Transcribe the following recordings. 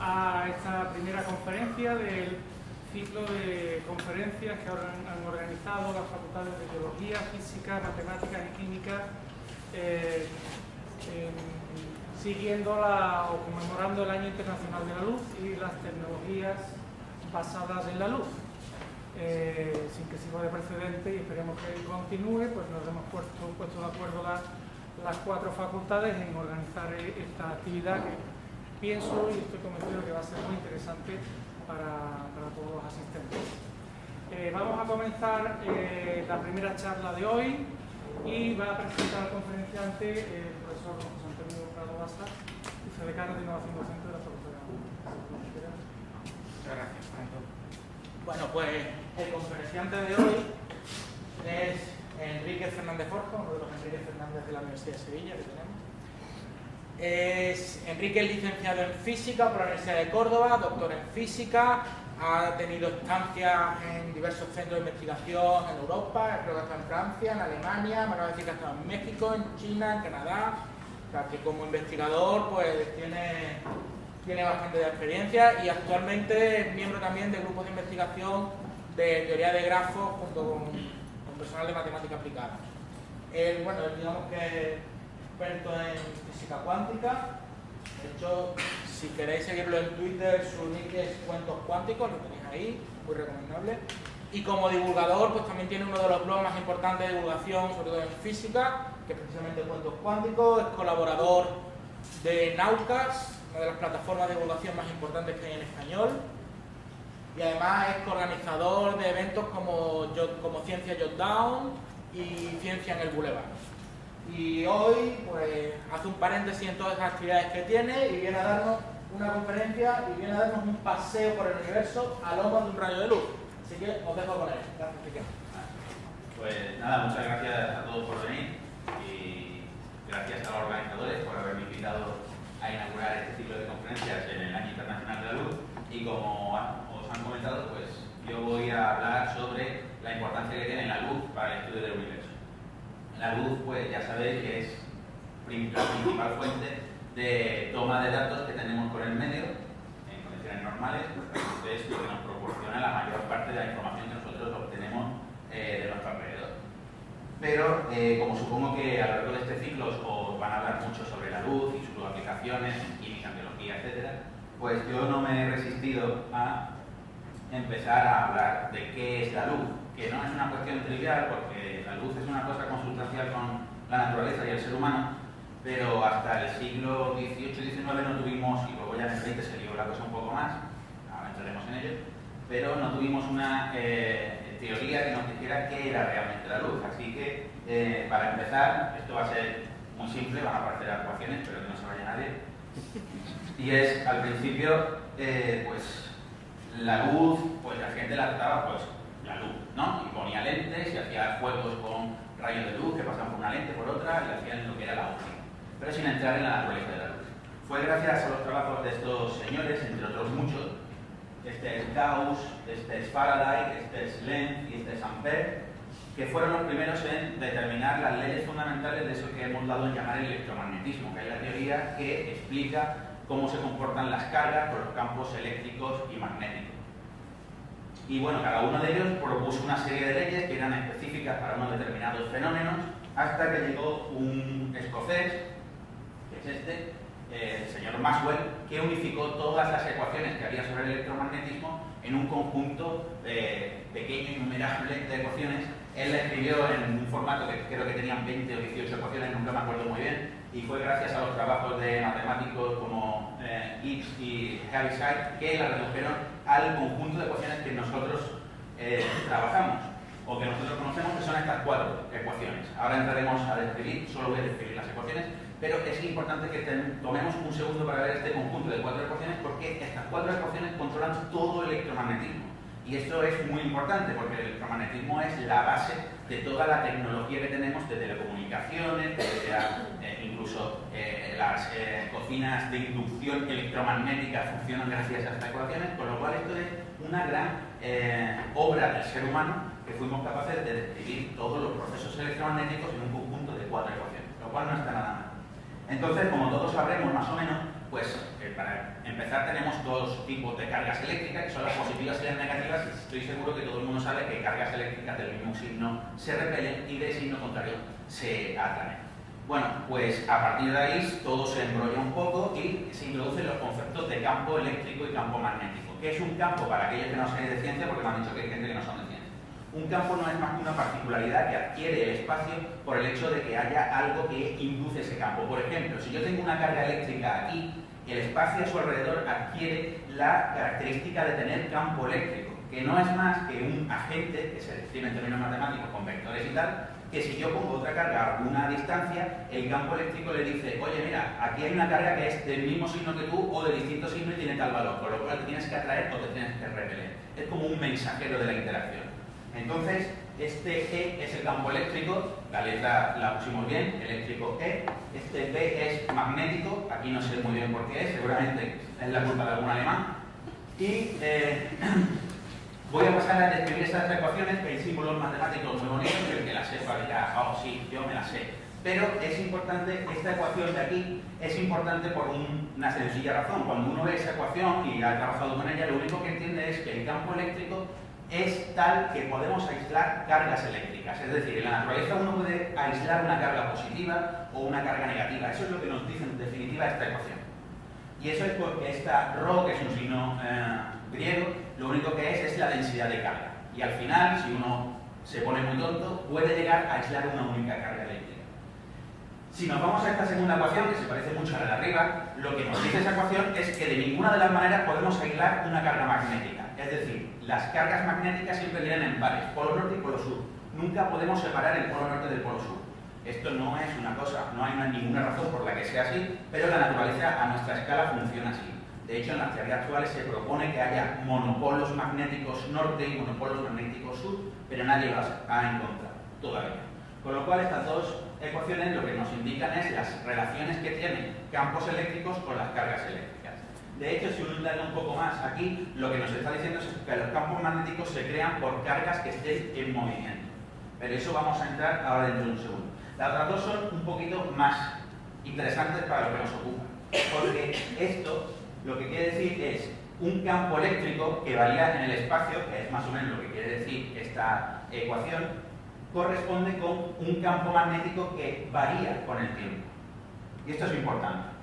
a esta primera conferencia del ciclo de conferencias que ahora han organizado las facultades de Biología, Física, Matemáticas y Química, siguiendo o conmemorando el Año Internacional de la Luz y las tecnologías basadas en la luz. Sin que sirva de precedente y esperemos que continúe, pues nos hemos puesto de acuerdo las cuatro facultades en organizar esta actividad que pienso y estoy convencido que va a ser muy interesante para todos los asistentes. Vamos a comenzar la primera charla de hoy y va a presentar al conferenciante el profesor José Antonio Prado Basa, vicedecano de Innovación Docente de la Facultad de Biología. Muchas gracias, Franco. Bueno, pues el conferenciante de hoy es Enrique Fernández Forja, uno de los Enrique Fernández de la Universidad de Sevilla que tenemos. Enrique es licenciado en Física por la Universidad de Córdoba, doctor en Física, ha tenido estancias en diversos centros de investigación en Europa, creo que ha estado en Francia, en Alemania, me acaba de decir que ha estado en México, en China, en Canadá, o sea que como investigador pues tiene bastante de experiencia y actualmente es miembro también de grupos de investigación de teoría de grafos junto con personal de matemática aplicada. Él digamos que es experto en física cuántica. De hecho, si queréis seguirlo en Twitter, su nick es Cuentos Cuánticos, lo tenéis ahí, muy recomendable. Y como divulgador, pues también tiene uno de los blogs más importantes de divulgación, sobre todo en física, que es precisamente Cuentos Cuánticos, es colaborador de Naucas, una de las plataformas de divulgación más importantes que hay en español, y además es coorganizador de eventos como Ciencia Jotdown y Ciencia en el Boulevard. Y hoy pues hace un paréntesis en todas esas actividades que tiene y viene a darnos una conferencia y viene a darnos un paseo por el universo a lomos de un rayo de luz. Así que os dejo con él. Gracias, Enrique. Pues nada, muchas gracias a todos por venir y gracias a los organizadores por haberme invitado a inaugurar este ciclo de conferencias en el Año Internacional de la Luz. Y como os han comentado, pues yo voy a hablar sobre la importancia que tiene la luz para el estudio del universo. La luz, pues ya sabéis que es la principal fuente de toma de datos que tenemos por el medio, en condiciones normales, pues es lo que nos proporciona la mayor parte de la información que nosotros obtenemos de nuestro alrededor. Pero, como supongo que a lo largo de este ciclo os van a hablar mucho sobre la luz y sus aplicaciones en química, en biología, etc., pues yo no me he resistido a empezar a hablar de qué es la luz, que no es una cuestión trivial, porque la luz es una cosa consustancial con la naturaleza y el ser humano, pero hasta el siglo XVIII y XIX no tuvimos, y luego ya en el XX se lió la cosa un poco más, ahora entraremos en ello, pero no tuvimos una teoría que nos dijera qué era realmente la luz. Así que, para empezar, esto va a ser muy simple, van a aparecer ecuaciones, pero que no se vaya nadie. Y es, al principio, pues la luz, pues la gente la trataba, pues la luz, ¿no? Y ponía lentes y hacía juegos con rayos de luz que pasaban por una lente, por otra, y hacían lo que era la óptica, pero sin entrar en la naturaleza de la luz. Fue gracias a los trabajos de estos señores, entre otros muchos, este es Gauss, este es Faraday, este es Lenz y este es Ampère, que fueron los primeros en determinar las leyes fundamentales de eso que hemos dado en llamar el electromagnetismo, que es la teoría que explica cómo se comportan las cargas con los campos eléctricos y magnéticos. Y bueno, cada uno de ellos propuso una serie de leyes que eran específicas para unos determinados fenómenos, hasta que llegó un escocés, que es este, el señor Maxwell, que unificó todas las ecuaciones que había sobre el electromagnetismo en un conjunto pequeño y innumerable de ecuaciones. Él la escribió en un formato que creo que tenían 20 o 18 ecuaciones, nunca me acuerdo muy bien, y fue gracias a los trabajos de matemáticos como Gibbs y Heaviside que la redujeron al conjunto de ecuaciones que nosotros trabajamos, o que nosotros conocemos, que son estas cuatro ecuaciones. Ahora entraremos a describir, solo voy a describir las ecuaciones, pero es importante que tomemos un segundo para ver este conjunto de cuatro ecuaciones, porque estas cuatro ecuaciones controlan todo el electromagnetismo. Y esto es muy importante porque el electromagnetismo es la base de toda la tecnología que tenemos de telecomunicaciones, incluso las cocinas de inducción electromagnética funcionan gracias a estas ecuaciones, con lo cual esto es una gran obra del ser humano que fuimos capaces de describir todos los procesos electromagnéticos en un conjunto de cuatro ecuaciones, lo cual no está nada mal. Entonces, como todos sabremos más o menos, pues para empezar tenemos dos tipos de cargas eléctricas, que son las positivas y las negativas, y estoy seguro que todo el mundo sabe que cargas eléctricas del mismo signo se repelen y del signo contrario se atraen. Bueno, pues a partir de ahí todo se embrolla un poco y se introducen los conceptos de campo eléctrico y campo magnético. ¿Qué es un campo? Para aquellos que no saben de ciencia, porque me han dicho que hay gente que no sabe de ciencia. Un campo no es más que una particularidad que adquiere el espacio por el hecho de que haya algo que induce ese campo. Por ejemplo, si yo tengo una carga eléctrica aquí, el espacio a su alrededor adquiere la característica de tener campo eléctrico, que no es más que un agente, que se describe en términos matemáticos con vectores y tal, que si yo pongo otra carga a alguna distancia, el campo eléctrico le dice, oye mira, aquí hay una carga que es del mismo signo que tú o de distinto signo y tiene tal valor, con lo cual te tienes que atraer o te tienes que repeler. Es como un mensajero de la interacción. Entonces, este E es el campo eléctrico, la letra la pusimos bien, eléctrico E. Este B es magnético, aquí no sé muy bien por qué es, seguramente es la culpa de algún alemán. Y voy a pasar a describir estas ecuaciones, que hay símbolos matemáticos muy bonitos, y el que las sepa dirá, oh sí, yo me las sé. Pero es importante, esta ecuación de aquí es importante por una sencilla razón. Cuando uno ve esa ecuación y ha trabajado con ella, lo único que entiende es que el campo eléctrico es tal que podemos aislar cargas eléctricas. Es decir, en la naturaleza uno puede aislar una carga positiva o una carga negativa. Eso es lo que nos dice en definitiva esta ecuación. Y eso es porque esta ρ, que es un signo griego, lo único que es la densidad de carga. Y al final, si uno se pone muy tonto, puede llegar a aislar una única carga eléctrica. Si nos vamos a esta segunda ecuación, que se parece mucho a la de arriba, lo que nos dice esa ecuación es que de ninguna de las maneras podemos aislar una carga magnética. Es decir, las cargas magnéticas siempre vienen en pares, polo norte y polo sur. Nunca podemos separar el polo norte del polo sur. Esto no es una cosa, no hay ninguna razón por la que sea así, pero la naturaleza a nuestra escala funciona así. De hecho, en las teorías actuales se propone que haya monopolos magnéticos norte y monopolos magnéticos sur, pero nadie los ha encontrado todavía. Con lo cual, estas dos ecuaciones lo que nos indican es las relaciones que tienen campos eléctricos con las cargas eléctricas. De hecho, si uno indaga un poco más aquí, lo que nos está diciendo es que los campos magnéticos se crean por cargas que estén en movimiento. Pero eso vamos a entrar ahora dentro de un segundo. Las otras dos son un poquito más interesantes para lo que nos ocupa. Porque esto lo que quiere decir es un campo eléctrico que varía en el espacio, que es más o menos lo que quiere decir esta ecuación, corresponde con un campo magnético que varía con el tiempo. Y esto es importante.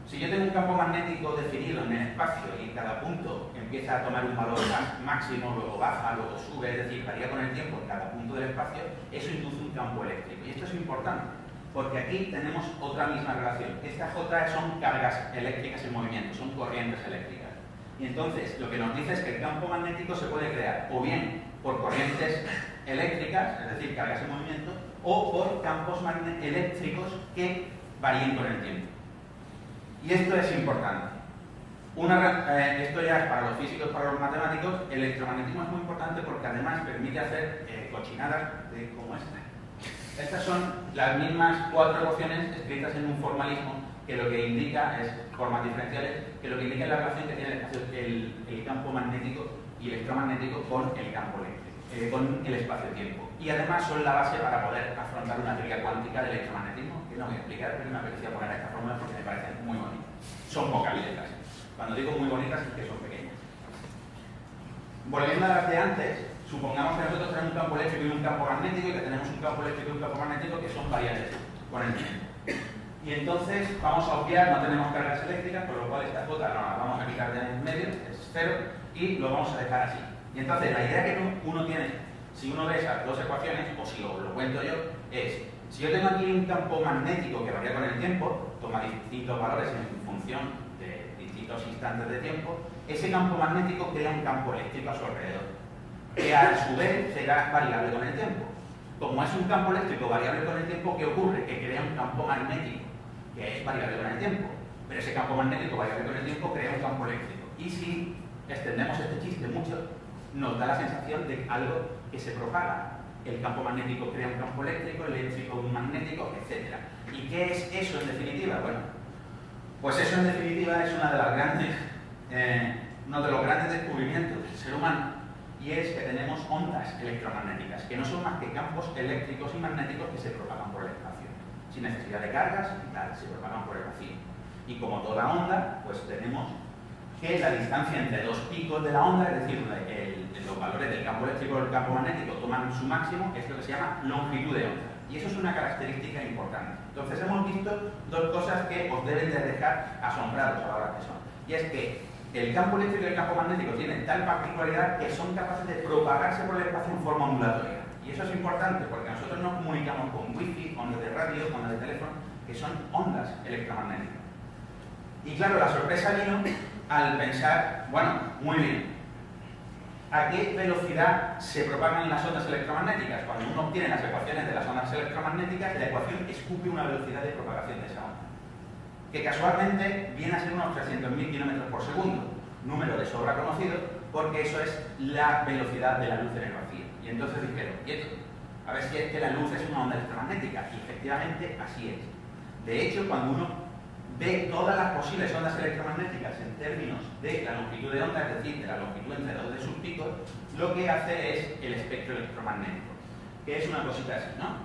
Si yo tengo un campo magnético definido en el espacio y en cada punto empieza a tomar un valor máximo, luego baja, luego sube, es decir, varía con el tiempo en cada punto del espacio, eso induce un campo eléctrico. Y esto es importante, porque aquí tenemos otra misma relación. Estas J son cargas eléctricas en movimiento, son corrientes eléctricas. Y entonces, lo que nos dice es que el campo magnético se puede crear o bien por corrientes eléctricas, es decir, cargas en movimiento, o por campos eléctricos que varíen con el tiempo. Y esto es importante. Esto ya es para los físicos, para los matemáticos. El electromagnetismo es muy importante porque además permite hacer cochinadas como esta. Estas son las mismas 4 ecuaciones escritas en un formalismo que lo que indica es, formas diferenciales, que lo que indica es la relación que tiene el campo magnético y electromagnético con el campo eléctrico, con el espacio-tiempo. Y además son la base para poder afrontar una teoría cuántica del electromagnetismo, que no voy a explicar, pero me apetecía poner esta fórmula porque me parecen muy bonitas. Son pocas letras. Cuando digo muy bonitas es que son pequeñas. Volviendo a las de antes, supongamos que nosotros tenemos un campo eléctrico y un campo magnético y que tenemos un campo eléctrico y un campo magnético que son variables con el tiempo. Y entonces vamos a obviar, no tenemos cargas eléctricas, por lo cual esta J no la vamos a quitar de en medio, es 0, y lo vamos a dejar así. Y entonces la idea que uno tiene, si uno ve esas dos ecuaciones, o si lo cuento yo, es, si yo tengo aquí un campo magnético que varía con el tiempo, toma distintos valores en función de distintos instantes de tiempo, ese campo magnético crea un campo eléctrico a su alrededor, que a su vez será variable con el tiempo. Como es un campo eléctrico variable con el tiempo, ¿qué ocurre? Que crea un campo magnético, que es variable con el tiempo. Pero ese campo magnético variable con el tiempo crea un campo eléctrico. Y si extendemos este chiste mucho, nos da la sensación de algo que se propaga. El campo magnético crea un campo eléctrico, el eléctrico un magnético, etc. ¿Y qué es eso en definitiva? Bueno, pues eso en definitiva es uno de los grandes descubrimientos del ser humano, y es que tenemos ondas electromagnéticas, que no son más que campos eléctricos y magnéticos que se propagan por el espacio, sin necesidad de cargas y tal, se propagan por el vacío. Y como toda onda, pues tenemos que la distancia entre dos picos de la onda, es decir, los valores del campo eléctrico y del campo magnético toman su máximo, es lo que se llama longitud de onda. Y eso es una característica importante. Entonces hemos visto dos cosas que os deben de dejar asombrados a la hora que son. Y es que el campo eléctrico y el campo magnético tienen tal particularidad que son capaces de propagarse por el espacio en forma ondulatoria. Y eso es importante porque nosotros nos comunicamos con wifi, ondas de radio, ondas de teléfono, que son ondas electromagnéticas. Y claro, la sorpresa vino al pensar, bueno, muy bien, ¿a qué velocidad se propagan las ondas electromagnéticas? Cuando uno obtiene las ecuaciones de las ondas electromagnéticas, la ecuación escupe una velocidad de propagación de esa onda, que casualmente viene a ser unos 300.000 km por segundo, número de sobra conocido, porque eso es la velocidad de la luz en el vacío. Y entonces dijeron, quieto, a ver si es que la luz es una onda electromagnética, y efectivamente así es. De hecho, cuando uno ve todas las posibles ondas electromagnéticas en términos de la longitud de onda, es decir, de la longitud entre dos de sus picos, lo que hace es el espectro electromagnético, que es una cosita así, ¿no?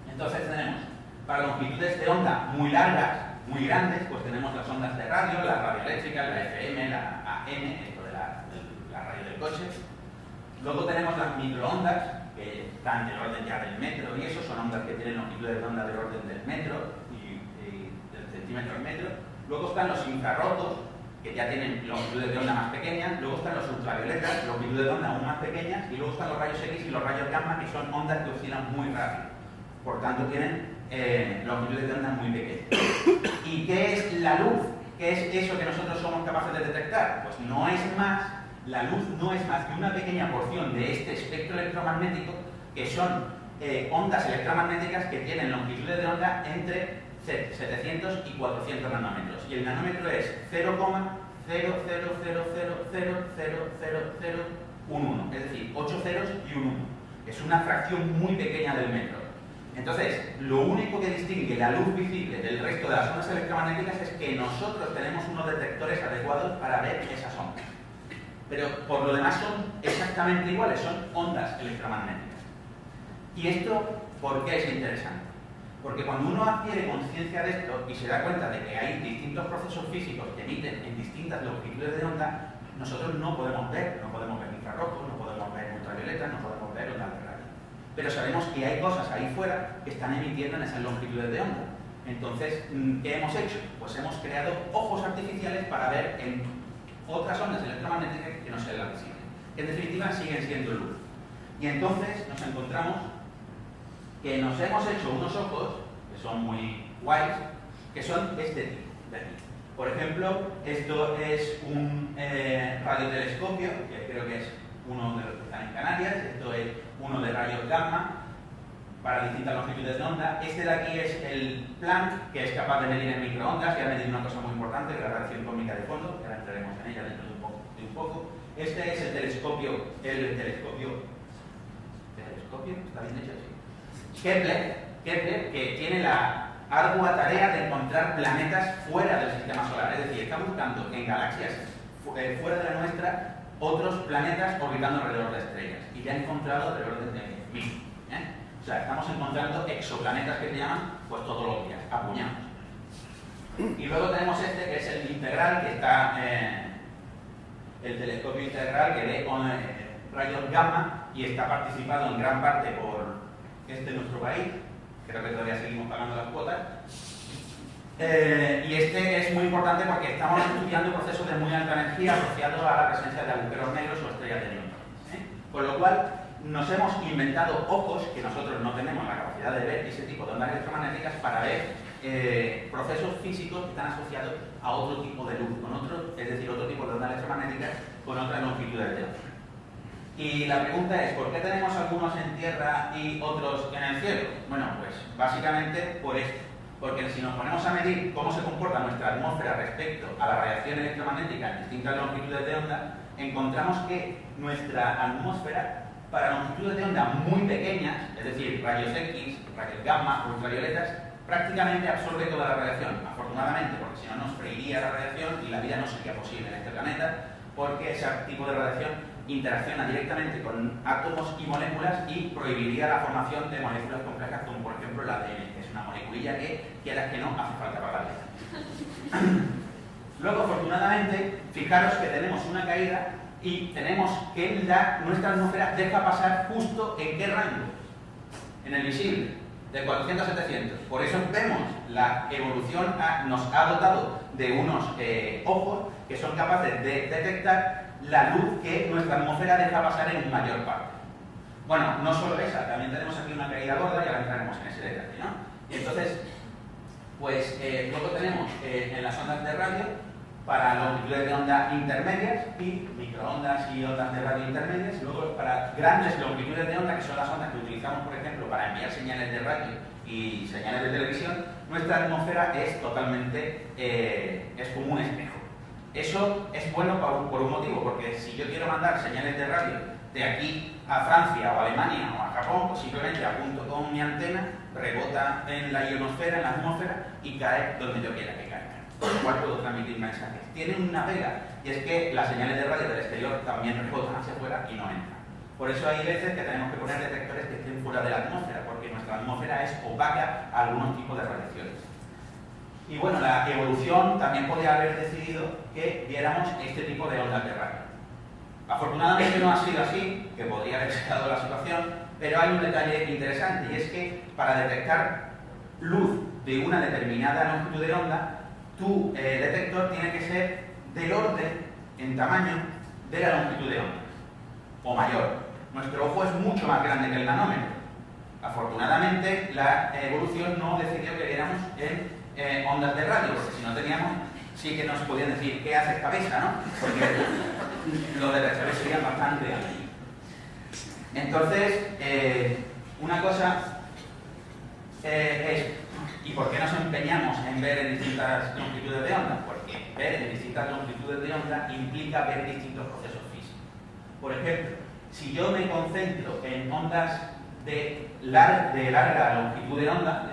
Entonces tenemos, para longitudes de onda muy largas, muy grandes, pues tenemos las ondas de radio, la radioeléctrica, la FM, la AM, esto de la radio del coche. Luego tenemos las microondas, que están del orden ya del metro, y eso son ondas que tienen longitudes de onda del orden del metro, centímetros al metro. Luego están los infrarrojos, que ya tienen longitudes de onda más pequeñas. Luego están los ultravioletas, longitudes de onda aún más pequeñas. Y luego están los rayos X y los rayos gamma, que son ondas que oscilan muy rápido. Por tanto, tienen longitudes de onda muy pequeñas. ¿Y qué es la luz? ¿Qué es eso que nosotros somos capaces de detectar? Pues no es más, la luz no es más que una pequeña porción de este espectro electromagnético, que son ondas electromagnéticas que tienen longitudes de onda entre 700 y 400 nanómetros. Y el nanómetro es 0,00000000011, es decir, 8 ceros y un 1. Es una fracción muy pequeña del metro. Entonces, lo único que distingue la luz visible del resto de las ondas electromagnéticas es que nosotros tenemos unos detectores adecuados para ver esas ondas. Pero por lo demás son exactamente iguales, son ondas electromagnéticas. ¿Y esto por qué es interesante? Porque cuando uno adquiere conciencia de esto y se da cuenta de que hay distintos procesos físicos que emiten en distintas longitudes de onda, nosotros no podemos ver infrarrojos, no podemos ver ultravioletas, no podemos ver ondas de radio. Pero sabemos que hay cosas ahí fuera que están emitiendo en esas longitudes de onda. Entonces, ¿qué hemos hecho? Pues hemos creado ojos artificiales para ver en otras ondas electromagnéticas que no sean las visibles. En definitiva, siguen siendo luz. Y entonces nos encontramos que nos hemos hecho unos ojos, que son muy guays, que son de este tipo, de aquí. Por ejemplo, esto es un radiotelescopio, que creo que es uno de los que están en Canarias. Esto es uno de rayos gamma, para distintas longitudes de onda. Este de aquí es el Planck, que es capaz de medir en microondas, y ha medido una cosa muy importante, que es la radiación cósmica de fondo, que ahora entraremos en ella dentro de un poco. Este es el telescopio, ¿está bien hecho? Sí. Kepler, que tiene la ardua tarea de encontrar planetas fuera del sistema solar, es decir, está buscando en galaxias fuera de la nuestra otros planetas orbitando alrededor de estrellas, y ya ha encontrado alrededor de 1000. O sea, estamos encontrando exoplanetas que se llaman, pues todos los días, a puñados. Y luego tenemos este, que es el integral, que está el telescopio integral, que ve con rayos gamma, y está participado en gran parte por nuestro país. Creo que todavía seguimos pagando las cuotas. Y este es muy importante porque estamos estudiando procesos de muy alta energía asociados a la presencia de agujeros negros o estrellas de neutrones. Con lo cual, nos hemos inventado ojos, que nosotros no tenemos la capacidad de ver ese tipo de ondas electromagnéticas, para ver procesos físicos que están asociados a otro tipo de luz, es decir, otro tipo de ondas electromagnéticas con otras longitudes de onda. Y la pregunta es, ¿por qué tenemos algunos en tierra y otros en el cielo? Bueno, pues básicamente por esto. Porque si nos ponemos a medir cómo se comporta nuestra atmósfera respecto a la radiación electromagnética en distintas longitudes de onda, encontramos que nuestra atmósfera, para longitudes de onda muy pequeñas, es decir, rayos X, rayos gamma, ultravioletas, prácticamente absorbe toda la radiación. Afortunadamente, porque si no nos freiría la radiación y la vida no sería posible en este planeta, porque ese tipo de radiación interacciona directamente con átomos y moléculas y prohibiría la formación de moléculas complejas, como por ejemplo la ADN, que es una moleculilla que, quieras que no, hace falta para la vida. Luego, afortunadamente, fijaros que tenemos una caída y tenemos que nuestra atmósfera deja pasar justo en qué rango, en el visible, de 400 a 700. Por eso vemos la evolución nos ha dotado de unos ojos que son capaces de detectar la luz que nuestra atmósfera deja pasar en mayor parte. Bueno, no solo esa, también tenemos aquí una caída gorda y ahora entraremos en ese detalle, ¿no? Y entonces, pues luego tenemos en las ondas de radio para longitudes de onda intermedias y microondas y ondas de radio intermedias, y luego para grandes longitudes de onda, que son las ondas que utilizamos, por ejemplo, para enviar señales de radio y señales de televisión, nuestra atmósfera es totalmente, es como un espejo. Eso es bueno por un motivo, porque si yo quiero mandar señales de radio de aquí a Francia o a Alemania o a Japón, pues simplemente apunto con mi antena, rebota en la ionosfera, en la atmósfera y cae donde yo quiera que caiga. Con lo cual puedo transmitir mensajes. Tiene una pega, y es que las señales de radio del exterior también rebotan hacia afuera y no entran. Por eso hay veces que tenemos que poner detectores que estén fuera de la atmósfera, porque nuestra atmósfera es opaca a algunos tipos de radiaciones. Y bueno, la evolución también podría haber decidido que viéramos este tipo de ondas de radio. Afortunadamente no ha sido así, que podría haber estado la situación, pero hay un detalle interesante, y es que para detectar luz de una determinada longitud de onda, tu detector tiene que ser del orden, en tamaño, de la longitud de onda, o mayor. Nuestro ojo es mucho más grande que el nanómetro. Afortunadamente, la evolución no decidió que viéramos en ondas de radio, porque si no teníamos, sí que nos podían decir, ¿qué haces cabeza, no? Porque los detectores serían bastante grandes. Entonces, una cosa es, ¿y por qué nos empeñamos en ver en distintas longitudes de onda? Porque ver en distintas longitudes de onda implica ver distintos procesos físicos. Por ejemplo, si yo me concentro en ondas de larga longitud de onda,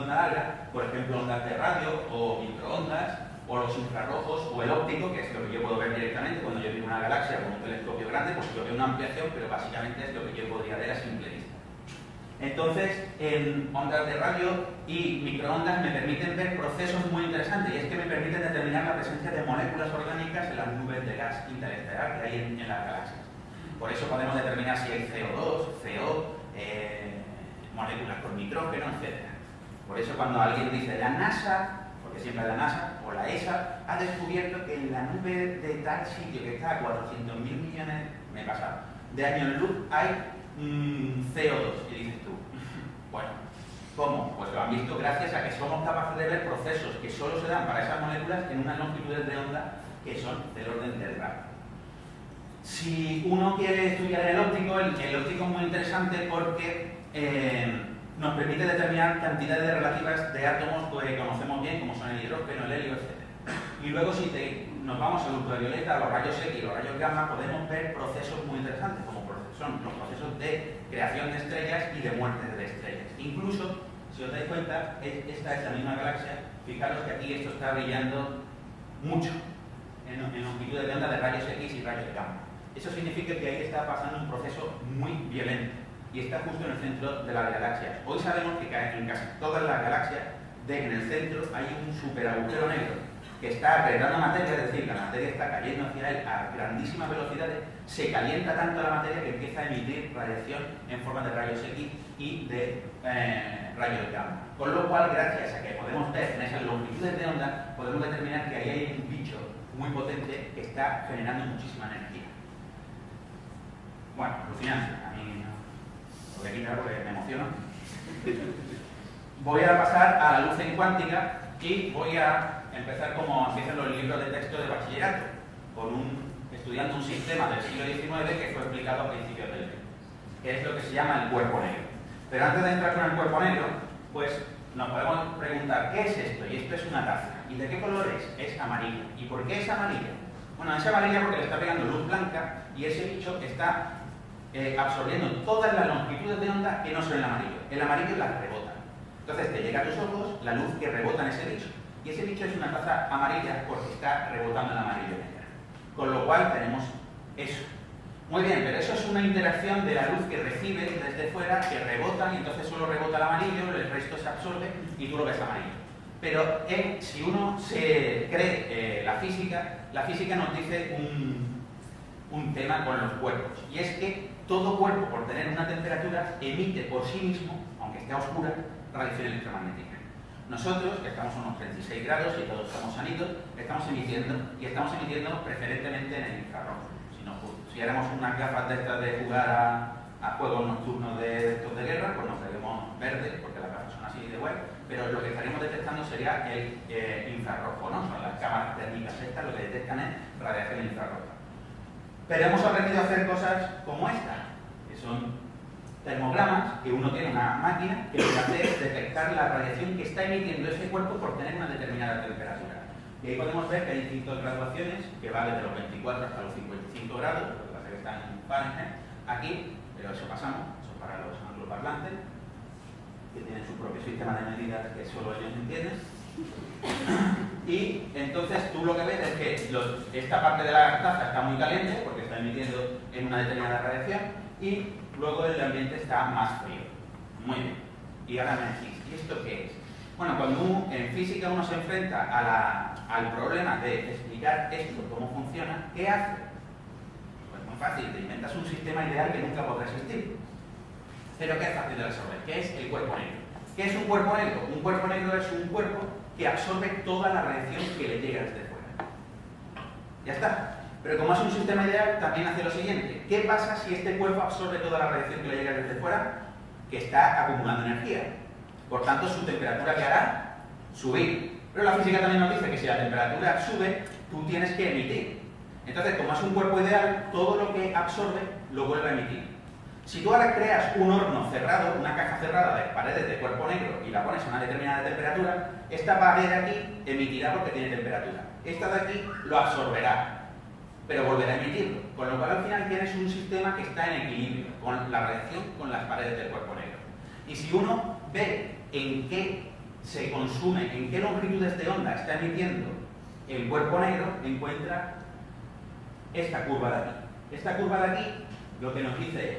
larga, por ejemplo, ondas de radio o microondas, o los infrarrojos o el óptico, que es lo que yo puedo ver directamente cuando yo miro una galaxia con un telescopio grande, pues yo veo una ampliación, pero básicamente es lo que yo podría ver a simple vista. Entonces, en ondas de radio y microondas me permiten ver procesos muy interesantes, y es que me permiten determinar la presencia de moléculas orgánicas en las nubes de gas interestelar que hay en las galaxias. Por eso podemos determinar si hay CO2, CO, moléculas con nitrógeno, etc. Por eso cuando alguien dice la NASA, porque siempre la NASA o la ESA ha descubierto que en la nube de tal sitio que está a 400.000 millones, me he pasado, de años luz hay CO2, y dices tú, bueno, ¿cómo? Pues lo han visto gracias a que somos capaces de ver procesos que solo se dan para esas moléculas en unas longitudes de onda que son del orden del radio. Si uno quiere estudiar el óptico, el óptico es muy interesante porque nos permite determinar cantidades relativas de átomos que conocemos bien, como son el hidrógeno, el helio, etc. Y luego si nos vamos al ultravioleta, a los rayos X y los rayos gamma, podemos ver procesos muy interesantes, como son los procesos de creación de estrellas y de muerte de estrellas. Incluso, si os dais cuenta, esta es la misma galaxia. Fijaros que aquí esto está brillando mucho en longitudes de onda de rayos X y rayos gamma. Eso significa que ahí está pasando un proceso muy violento y está justo en el centro de las galaxias. Hoy sabemos que en casi todas las galaxias, en el centro hay un superagujero negro que está agregando materia, es decir, la materia está cayendo hacia él a grandísimas velocidades, se calienta tanto la materia que empieza a emitir radiación en forma de rayos X y de rayos gamma. Con lo cual, gracias a que podemos ver en esas longitudes de onda, podemos determinar que ahí hay un bicho muy potente que está generando muchísima energía. Bueno, alucinante, a mí lo voy a quitar porque me emociono. Voy a pasar a la luz en cuántica y voy a empezar como empiezan los libros de texto de bachillerato, estudiando un sistema del siglo XIX que fue explicado a principios del siglo, que es lo que se llama el cuerpo negro. Pero antes de entrar con el cuerpo negro, pues nos podemos preguntar, ¿qué es esto? Y esto es una taza. ¿Y de qué color es? Es amarilla. ¿Y por qué es amarilla? Bueno, es amarilla porque le está pegando luz blanca y ese bicho está absorbiendo todas las longitudes de onda que no son el amarillo. El amarillo las rebota. Entonces te llega a tus ojos la luz que rebota en ese bicho. Y ese bicho es una taza amarilla porque está rebotando el amarillo negra. Con lo cual tenemos eso. Muy bien, pero eso es una interacción de la luz que recibe desde fuera, que rebota y entonces solo rebota el amarillo, el resto se absorbe y tú lo ves amarillo. Pero si uno se cree la física nos dice un tema con los cuerpos, y es que todo cuerpo, por tener una temperatura, emite por sí mismo, aunque esté a oscura, radiación electromagnética. Nosotros, que estamos a unos 36 grados y todos estamos sanitos, estamos emitiendo preferentemente en el infrarrojo. Si nos pusiéramos unas gafas de estas de jugar a juegos nocturnos de estos de guerra, pues nos veremos verdes, porque las gafas son así de web, pero lo que estaríamos detectando sería el infrarrojo, ¿no? Son las cámaras térmicas estas, lo que detectan es radiación infrarroja. Pero hemos aprendido a hacer cosas como esta, que son termogramas, que uno tiene una máquina que lo que hace es detectar la radiación que está emitiendo ese cuerpo por tener una determinada temperatura. Y ahí podemos ver que hay distintas graduaciones, que va desde los 24 hasta los 55 grados, lo que pasa es que están en Fahrenheit, aquí, pero eso pasamos, eso para los angloparlantes, que tienen su propio sistema de medidas que solo ellos entienden. Y entonces tú lo que ves es que esta parte de la taza está muy caliente porque está emitiendo en una determinada radiación y luego el ambiente está más frío. Muy bien. Y ahora me decís, ¿y esto qué es? Bueno, cuando en física uno se enfrenta al problema de explicar esto, cómo funciona, ¿qué hace? Pues muy fácil, te inventas un sistema ideal que nunca podrá existir. Pero ¿qué es fácil de resolver? ¿Qué es el cuerpo negro? ¿Qué es un cuerpo negro? Un cuerpo negro es un cuerpo que absorbe toda la radiación que le llega desde fuera. Ya está. Pero como es un sistema ideal, también hace lo siguiente. ¿Qué pasa si este cuerpo absorbe toda la radiación que le llega desde fuera? Que está acumulando energía. Por tanto, su temperatura ¿qué hará? Subir. Pero la física también nos dice que si la temperatura sube, tú tienes que emitir. Entonces, como es un cuerpo ideal, todo lo que absorbe lo vuelve a emitir. Si tú ahora creas un horno cerrado, una caja cerrada de paredes de cuerpo negro y la pones a una determinada temperatura, esta pared de aquí emitirá porque tiene temperatura. Esta de aquí lo absorberá, pero volverá a emitirlo. Con lo cual al final tienes un sistema que está en equilibrio con la radiación con las paredes del cuerpo negro. Y si uno ve en qué se consume, en qué longitudes de onda está emitiendo el cuerpo negro, encuentra esta curva de aquí. Esta curva de aquí lo que nos dice es: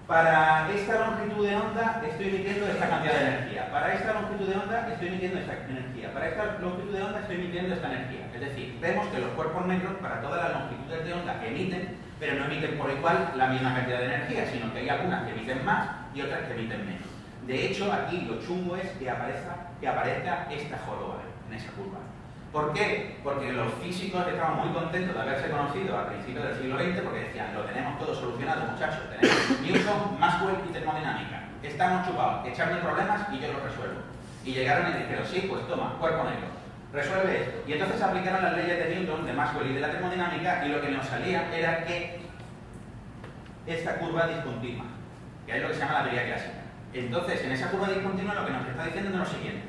para esta longitud de onda estoy emitiendo esta cantidad de energía. Para esta longitud de onda estoy emitiendo esta energía. Para esta longitud de onda estoy emitiendo esta energía. Es decir, vemos que los cuerpos negros para todas las longitudes de onda emiten, pero no emiten por igual la misma cantidad de energía, sino que hay algunas que emiten más y otras que emiten menos. De hecho, aquí lo chungo es que aparezca esta joroba en esa curva. ¿Por qué? Porque los físicos estaban muy contentos de haberse conocido a principios del siglo XX porque decían, lo tenemos todo solucionado, muchachos, tenemos Newton, Maxwell y termodinámica. Estamos chupados, echarme problemas y yo los resuelvo. Y llegaron y dijeron, sí, pues toma, cuerpo negro, resuelve esto. Y entonces aplicaron las leyes de Newton, de Maxwell y de la termodinámica y lo que nos salía era que esta curva discontinua, que es lo que se llama la teoría clásica. Entonces, en esa curva discontinua lo que nos está diciendo es lo siguiente.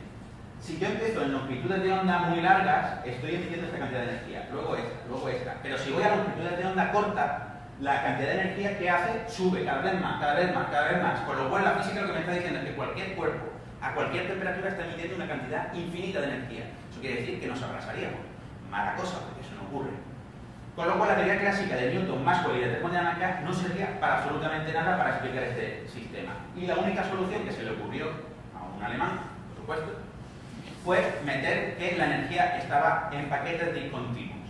Si yo empiezo en longitudes de onda muy largas, estoy emitiendo esta cantidad de energía, luego esta. Pero si voy a longitudes de onda corta, la cantidad de energía que hace sube cada vez más, cada vez más, cada vez más. Con lo cual la física lo que me está diciendo es que cualquier cuerpo, a cualquier temperatura, está emitiendo una cantidad infinita de energía. Eso quiere decir que nos abrasaríamos. Mala cosa, porque eso no ocurre. Con lo cual la teoría clásica de Newton, Maxwell y de termodinámica no servía para absolutamente nada para explicar este sistema. Y la única solución que se le ocurrió a un alemán, por supuesto, fue meter que la energía estaba en paquetes discontinuos.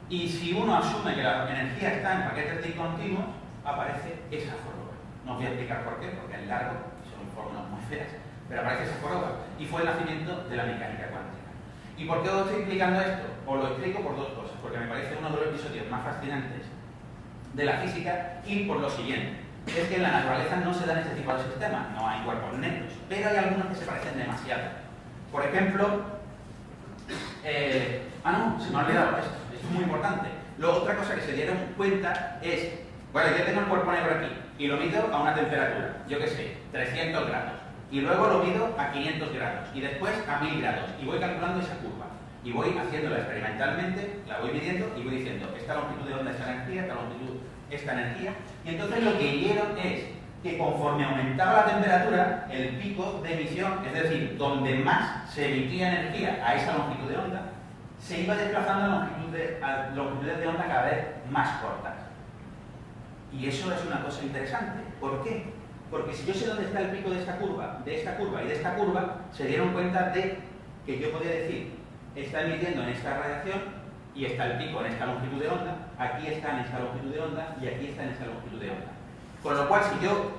Y si uno asume que la energía está en paquetes discontinuos, aparece esa joroba. No os voy a explicar por qué, porque es largo, son fórmulas muy feas, pero aparece esa joroba. Y fue el nacimiento de la mecánica cuántica. ¿Y por qué os estoy explicando esto? Os lo explico por dos cosas, porque me parece uno de los episodios más fascinantes de la física y por lo siguiente. Es que en la naturaleza no se dan este tipo de sistemas, no hay cuerpos negros, pero hay algunos que se parecen demasiado. Por ejemplo, no, se me ha olvidado esto es muy importante. Luego otra cosa que se dieron cuenta es, bueno, yo tengo el cuerpo negro aquí y lo mido a una temperatura, yo qué sé, 300 grados. Y luego lo mido a 500 grados y después a 1000 grados y voy calculando esa curva. Y voy haciéndola experimentalmente, la voy midiendo y voy diciendo, esta longitud de onda, esta energía, esta longitud, esta energía. Y entonces lo que vieron es que conforme aumentaba la temperatura, el pico de emisión, es decir, donde más se emitía energía a esa longitud de onda, se iba desplazando a longitudes de onda cada vez más cortas. Y eso es una cosa interesante. ¿Por qué? Porque si yo sé dónde está el pico de esta curva y de esta curva, se dieron cuenta de que yo podía decir, está emitiendo en esta radiación y está el pico en esta longitud de onda, aquí está en esta longitud de onda y aquí está en esta longitud de onda. Con lo cual, si yo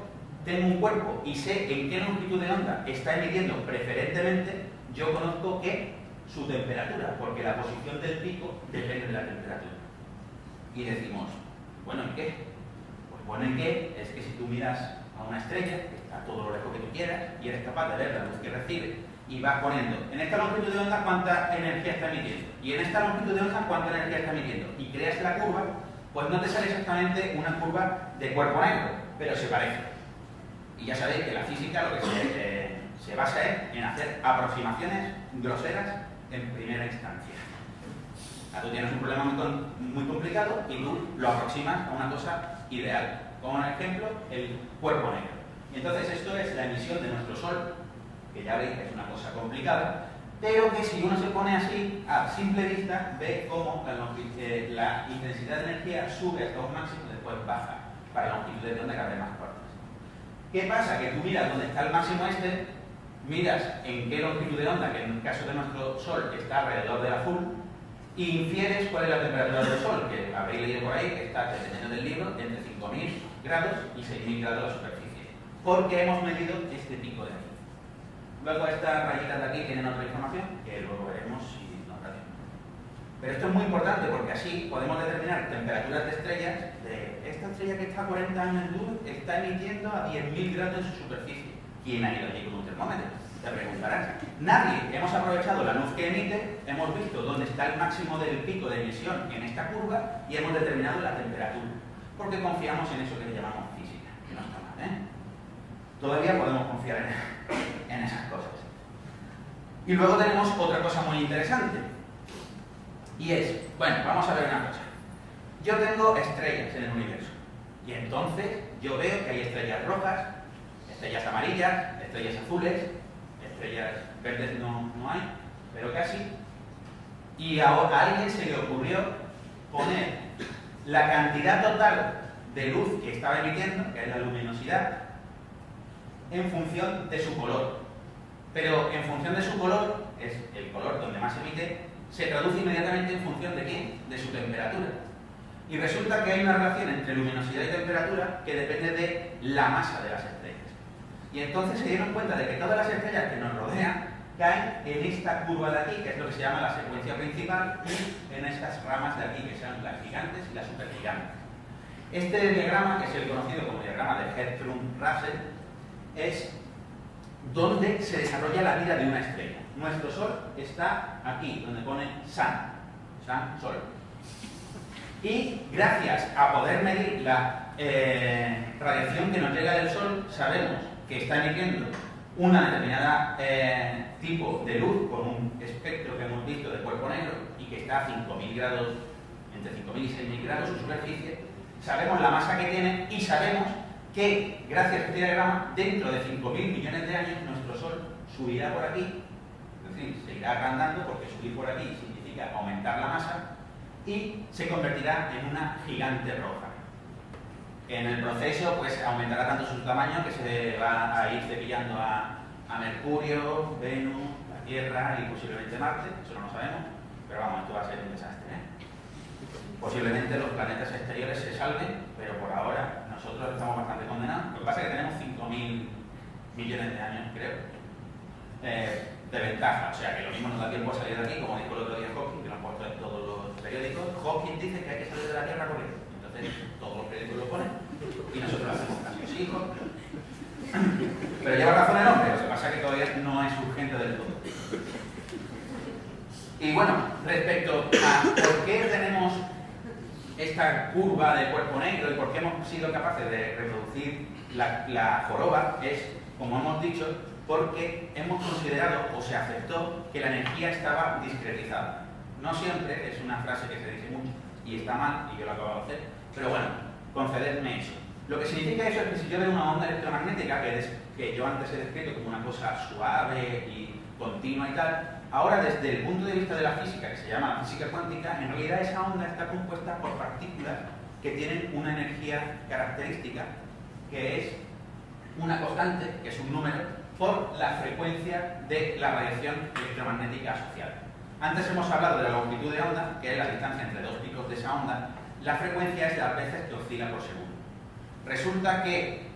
tengo un cuerpo y sé en qué longitud de onda está emitiendo preferentemente, yo conozco que su temperatura, porque la posición del pico depende de la temperatura. Y decimos, bueno, ¿en qué? Pues bueno, ¿en qué? Es que si tú miras a una estrella, que está todo lo lejos que tú quieras, y eres capaz de ver la luz que recibe, y vas poniendo en esta longitud de onda cuánta energía está emitiendo, y en esta longitud de onda cuánta energía está emitiendo, y creas la curva, pues no te sale exactamente una curva de cuerpo negro, pero se parece. Y ya sabéis que la física lo que se basa es en hacer aproximaciones groseras en primera instancia. Tú tienes un problema muy complicado y tú lo aproximas a una cosa ideal. Como ejemplo, el cuerpo negro. Y entonces esto es la emisión de nuestro Sol, que ya veis que es una cosa complicada, pero que si uno se pone así, a simple vista, ve cómo la intensidad de energía sube hasta un máximo y después baja para longitudes de onda cada vez más cortas. ¿Qué pasa? Que tú miras dónde está el máximo miras en qué longitud de onda, que en el caso de nuestro Sol está alrededor del azul, y infieres cuál es la temperatura del Sol, que habréis leído por ahí, que está, dependiendo del libro, entre 5.000 grados y 6.000 grados de la superficie, porque hemos medido este pico de aquí. Luego estas rayitas de aquí tienen otra información, que luego veremos si nos da tiempo. Pero esto es muy importante porque así podemos determinar temperaturas de estrellas. Esta estrella que está a 40 años en luz está emitiendo a 10.000 grados en su superficie. ¿Quién ha ido allí con un termómetro? Te preguntarás. Nadie. Hemos aprovechado la luz que emite, hemos visto dónde está el máximo del pico de emisión en esta curva y hemos determinado la temperatura. Porque confiamos en eso que le llamamos física, que no está mal, ¿eh? Todavía podemos confiar en esas cosas. Y luego tenemos otra cosa muy interesante. Y es, bueno, vamos a ver una cosa. Yo tengo estrellas en el universo. Y entonces yo veo que hay estrellas rojas, estrellas amarillas, estrellas azules, estrellas verdes no hay, pero casi. Y a alguien se le ocurrió poner la cantidad total de luz que estaba emitiendo, que es la luminosidad, en función de su color. Pero en función de su color, es el color donde más emite, se traduce inmediatamente en función de ¿qué? De su temperatura. Y resulta que hay una relación entre luminosidad y temperatura que depende de la masa de las estrellas. Y entonces se dieron cuenta de que todas las estrellas que nos rodean caen en esta curva de aquí, que es lo que se llama la secuencia principal, y en estas ramas de aquí, que son las gigantes y las supergigantes. Este diagrama, que es el conocido como diagrama de Hertzsprung-Russell, es donde se desarrolla la vida de una estrella. Nuestro Sol está aquí, donde pone Sun, Sol. Y gracias a poder medir la radiación que nos llega del Sol, sabemos que está emitiendo una determinada tipo de luz con un espectro que hemos visto de cuerpo negro y que está a 5.000 grados, entre 5.000 y 6.000 grados su superficie. Sabemos la masa que tiene y sabemos que gracias a este diagrama, dentro de 5.000 millones de años, nuestro Sol subirá por aquí, es decir, se irá agrandando porque subir por aquí significa aumentar la masa y se convertirá en una gigante roja. En el proceso, pues aumentará tanto su tamaño que se va a ir cepillando a Mercurio, Venus, la Tierra y posiblemente Marte, eso no lo sabemos, pero vamos, esto va a ser un desastre, ¿eh? Posiblemente los planetas exteriores se salven, pero por ahora nosotros estamos bastante condenados. Lo que pasa es que tenemos 5.000 millones de años, creo, de ventaja. O sea, que lo mismo nos da tiempo a salir de aquí, como dijo el otro día Hawking, que lo han puesto en todos los periódicos. Hawking dice que hay que salir de la Tierra corriendo. Entonces, todos los periódicos lo ponen y nosotros lo hacemos casi sí, Hawking. Pero lleva razón el hombre, lo que pasa es que todavía no es urgente del todo. Y bueno, respecto a por qué tenemos esta curva de cuerpo negro y por qué hemos sido capaces de reproducir la joroba, es, como hemos dicho, porque hemos considerado o se aceptó que la energía estaba discretizada. No siempre, es una frase que se dice mucho y está mal, y yo lo acabo de hacer, pero bueno, concededme eso. Lo que significa eso es que si yo veo una onda electromagnética, que yo antes he descrito como una cosa suave y continua y tal, ahora desde el punto de vista de la física, que se llama la física cuántica, en realidad esa onda está compuesta por partículas que tienen una energía característica, que es una constante, que es un número, por la frecuencia de la radiación electromagnética asociada. Antes hemos hablado de la longitud de onda, que es la distancia entre dos picos de esa onda. La frecuencia es las veces que oscila por segundo. Resulta que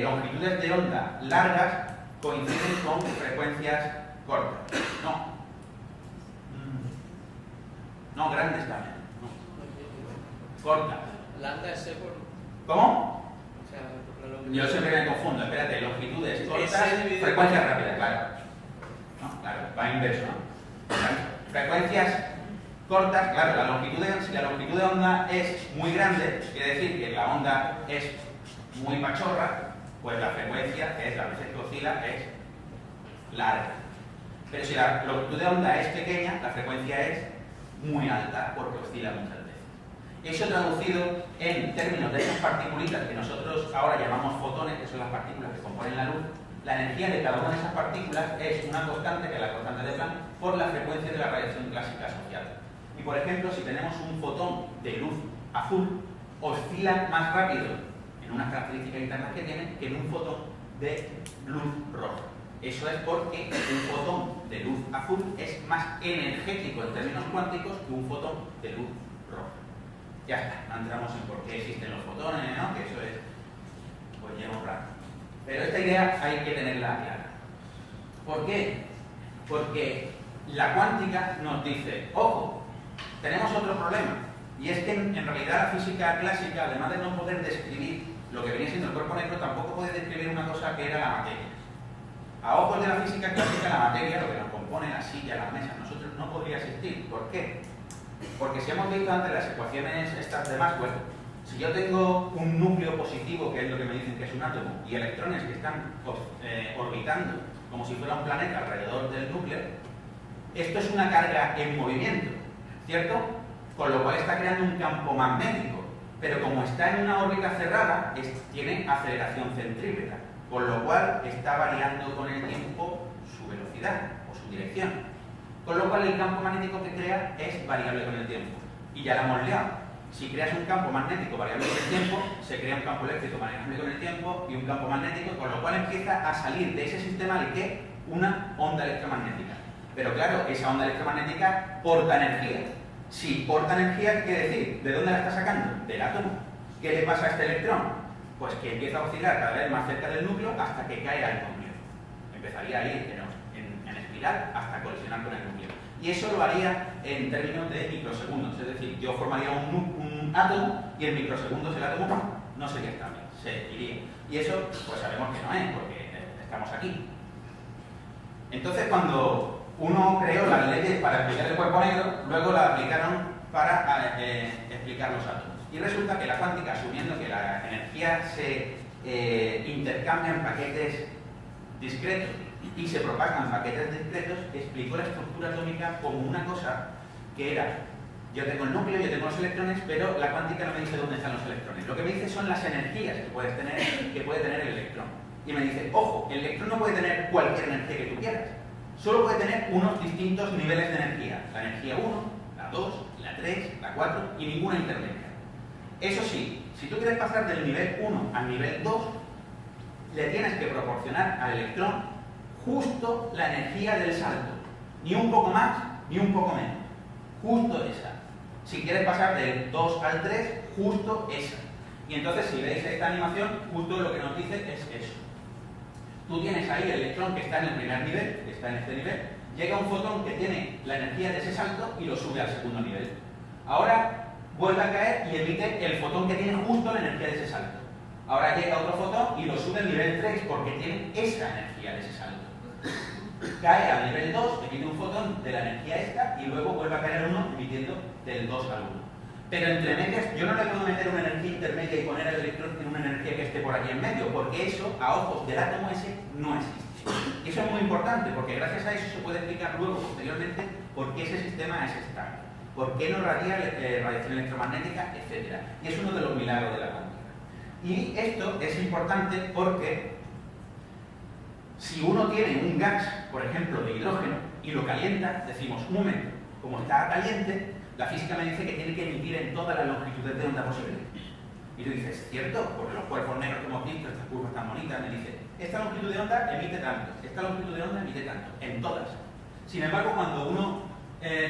longitudes de onda largas coinciden con frecuencias cortas. No, grandes también. No. Cortas. Lambda es por... ¿Cómo? O sea, la longitud... Yo siempre me confundo. Espérate, longitudes cortas, dividido frecuencias rápidas, claro. ¿No? Claro, va inverso, ¿no? Claro. Frecuencias cortas, claro, si la longitud de onda es muy grande, quiere decir que la onda es muy machorra, pues la frecuencia, que es la veces que oscila, es larga. Pero si la longitud de onda es pequeña, la frecuencia es muy alta porque oscila muchas veces. Eso traducido en términos de esas particulitas que nosotros ahora llamamos fotones, que son las partículas que componen la luz, la energía de cada una de esas partículas es una constante, que es la constante de Planck, por la frecuencia de la radiación clásica asociada. Y por ejemplo, si tenemos un fotón de luz azul, oscila más rápido en unas características internas que tiene que en un fotón de luz roja. Eso es porque un fotón de luz azul es más energético en términos cuánticos que un fotón de luz roja. Ya está, no entramos en por qué existen los fotones, ¿no? Que eso es, pues lleva un rato. Pero esta idea hay que tenerla clara. ¿Por qué? Porque la cuántica nos dice, ojo, tenemos otro problema, y es que en realidad la física clásica, además de no poder describir lo que venía siendo el cuerpo negro, tampoco puede describir una cosa que era la materia. A ojos de la física clásica, la materia, lo que nos compone, la silla, la mesa, nosotros no podría existir. ¿Por qué? Porque si hemos visto antes las ecuaciones estas de Maxwell, si yo tengo un núcleo positivo, que es lo que me dicen que es un átomo, y electrones que están orbitando como si fuera un planeta alrededor del núcleo, esto es una carga en movimiento, ¿cierto? Con lo cual está creando un campo magnético, pero como está en una órbita cerrada, tiene aceleración centrípeta, con lo cual está variando con el tiempo su velocidad o su dirección. Con lo cual el campo magnético que crea es variable con el tiempo. Y ya la hemos liado. Si creas un campo magnético variable con el tiempo, se crea un campo eléctrico variable con el tiempo y un campo magnético, con lo cual empieza a salir de ese sistema de que una onda electromagnética. Pero claro, esa onda electromagnética porta energía. Si porta energía, ¿qué quiere decir? ¿De dónde la está sacando? Del átomo. ¿Qué le pasa a este electrón? Pues que empieza a oscilar cada vez más cerca del núcleo hasta que cae al núcleo. Empezaría a ir en espiral hasta colisionar con el núcleo. Y eso lo haría en términos de microsegundos. Es decir, yo formaría un átomo y en microsegundos el átomo no sería estable, se iría. Y eso, pues sabemos que no es, porque estamos aquí. Entonces, cuando uno creó las leyes para explicar el cuerpo negro, luego las aplicaron para explicar los átomos. Y resulta que la cuántica, asumiendo que la energía se intercambia en paquetes discretos y se propagan en paquetes discretos, explicó la estructura atómica como una cosa que era: yo tengo el núcleo, yo tengo los electrones, pero la cuántica no me dice dónde están los electrones. Lo que me dice son las energías que puede tener el electrón. Y me dice, ojo, el electrón no puede tener cualquier energía que tú quieras. Solo puede tener unos distintos niveles de energía. La energía 1, la 2, la 3, la 4 y ninguna intermedia. Eso sí, si tú quieres pasar del nivel 1 al nivel 2, le tienes que proporcionar al electrón justo la energía del salto. Ni un poco más, ni un poco menos. Justo esa. Si quieres pasar del 2 al 3, justo esa. Y entonces, si veis esta animación, justo lo que nos dice es eso. Tú tienes ahí el electrón que está en el primer nivel, que está en este nivel, llega un fotón que tiene la energía de ese salto y lo sube al segundo nivel. Ahora vuelve a caer y emite el fotón que tiene justo la energía de ese salto. Ahora llega otro fotón y lo sube al nivel 3 porque tiene esa energía de ese salto. Cae al nivel 2, emite un fotón de la energía esta y luego vuelve a caer al 1 emitiendo del 2 al 1. Pero entre medias, yo no le puedo meter una energía intermedia y poner el electrón en una energía que esté por aquí en medio, porque eso, a ojos del átomo ese, no existe. Y eso es muy importante, porque gracias a eso se puede explicar luego, posteriormente, por qué ese sistema es estable, por qué no radia radiación electromagnética, etc. Y es uno de los milagros de la cuántica. Y esto es importante porque si uno tiene un gas, por ejemplo, de hidrógeno, y lo calienta, decimos, un momento, como está caliente, la física me dice que tiene que emitir en todas las longitudes de onda posibles. Y tú dices, ¿cierto? Porque los cuerpos negros que hemos visto, estas curvas tan bonitas, me dice, esta longitud de onda emite tanto, esta longitud de onda emite tanto, en todas. Sin embargo, cuando uno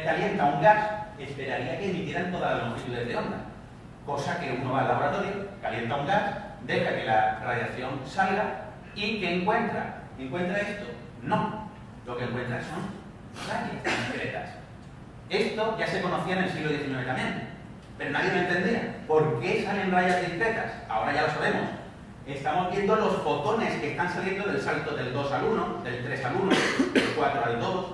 calienta un gas, esperaría que emitieran todas las longitudes de onda. Cosa que uno va al laboratorio, calienta un gas, deja que la radiación salga y ¿qué encuentra? ¿Encuentra esto? No. Lo que encuentra son rayas discretas. Esto ya se conocía en el siglo XIX también, pero nadie lo entendía. ¿Por qué salen rayas discretas? Ahora ya lo sabemos. Estamos viendo los fotones que están saliendo del salto del 2 al 1, del 3 al 1, del 4 al 2.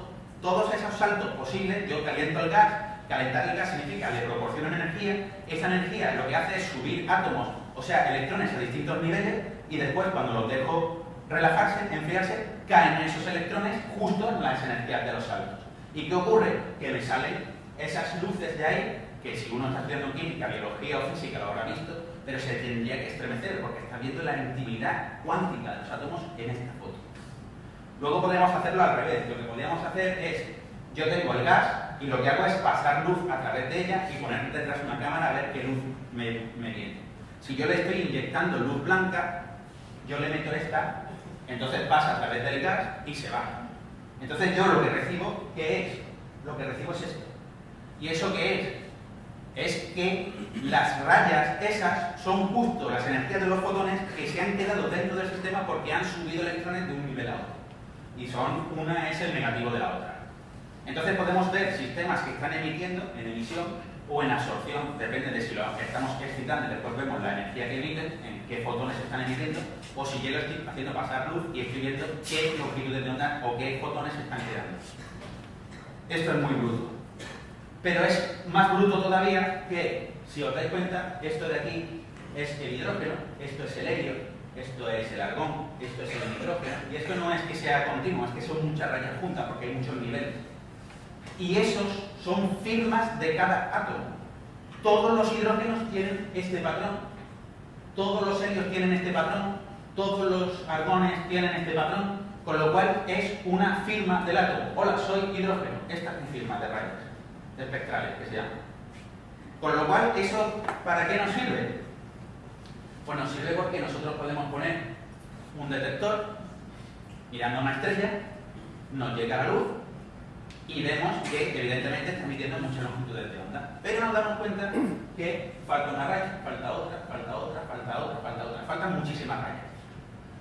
Todos esos saltos posibles, yo caliento el gas. Calentar el gas significa le proporciono energía. Esa energía lo que hace es subir átomos, o sea, electrones a distintos niveles, y después cuando los dejo relajarse, enfriarse, caen esos electrones justo en las energías de los saltos. ¿Y qué ocurre? Que me salen esas luces de ahí, que si uno está estudiando química, biología o física lo habrá visto, pero se tendría que estremecer porque está viendo la intimidad cuántica de los átomos en esta foto. Luego podemos hacerlo al revés. Lo que podríamos hacer es, yo tengo el gas y lo que hago es pasar luz a través de ella y poner detrás una cámara a ver qué luz me viene. Si yo le estoy inyectando luz blanca, yo le meto esta, entonces pasa a través del gas y se va. Entonces yo lo que recibo, ¿qué es? Lo que recibo es esto. ¿Y eso qué es? Es que las rayas esas son justo las energías de los fotones que se han quedado dentro del sistema porque han subido electrones de un nivel a otro. Y una es el negativo de la otra. Entonces podemos ver sistemas que están emitiendo en emisión o en absorción, depende de si lo estamos excitando y después vemos la energía que emiten, en qué fotones están emitiendo, o si yo lo estoy haciendo pasar luz y estoy viendo qué longitudes de onda o qué fotones se están quedando. Esto es muy bruto. Pero es más bruto todavía que, si os dais cuenta, esto de aquí es el hidrógeno, esto es el helio, esto es el argón, esto es el nitrógeno, y esto no es que sea continuo, es que son muchas rayas juntas porque hay muchos niveles. Y esos son firmas de cada átomo. Todos los hidrógenos tienen este patrón, todos los helios tienen este patrón, todos los argones tienen este patrón, con lo cual es una firma del átomo. Hola, soy hidrógeno. Esta es mi firma de rayas espectrales, que se llama. Con lo cual, ¿eso para qué nos sirve? Pues nos sirve porque nosotros podemos poner un detector mirando a una estrella, nos llega la luz y vemos que evidentemente está emitiendo muchas longitudes de onda. Pero nos damos cuenta que falta una raya, falta otra, falta otra, falta otra, falta otra. Faltan muchísimas rayas.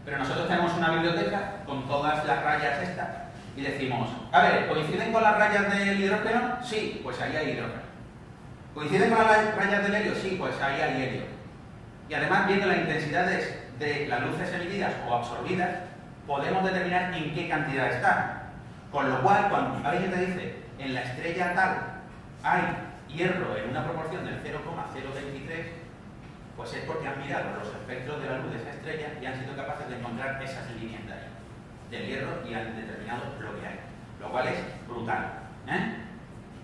Pero nosotros tenemos una biblioteca con todas las rayas estas y decimos, a ver, ¿coinciden con las rayas del hidrógeno? Sí, pues ahí hay hidrógeno. ¿Coinciden con las rayas del helio? Sí, pues ahí hay helio. Y además, viendo las intensidades de las luces emitidas o absorbidas, podemos determinar en qué cantidad están. Con lo cual, cuando alguien te dice, en la estrella tal hay hierro en una proporción del 0,023, pues es porque han mirado los espectros de la luz de esa estrella y han sido capaces de encontrar esas líneas de ahí, del hierro, y han determinado lo que hay. Lo cual es brutal.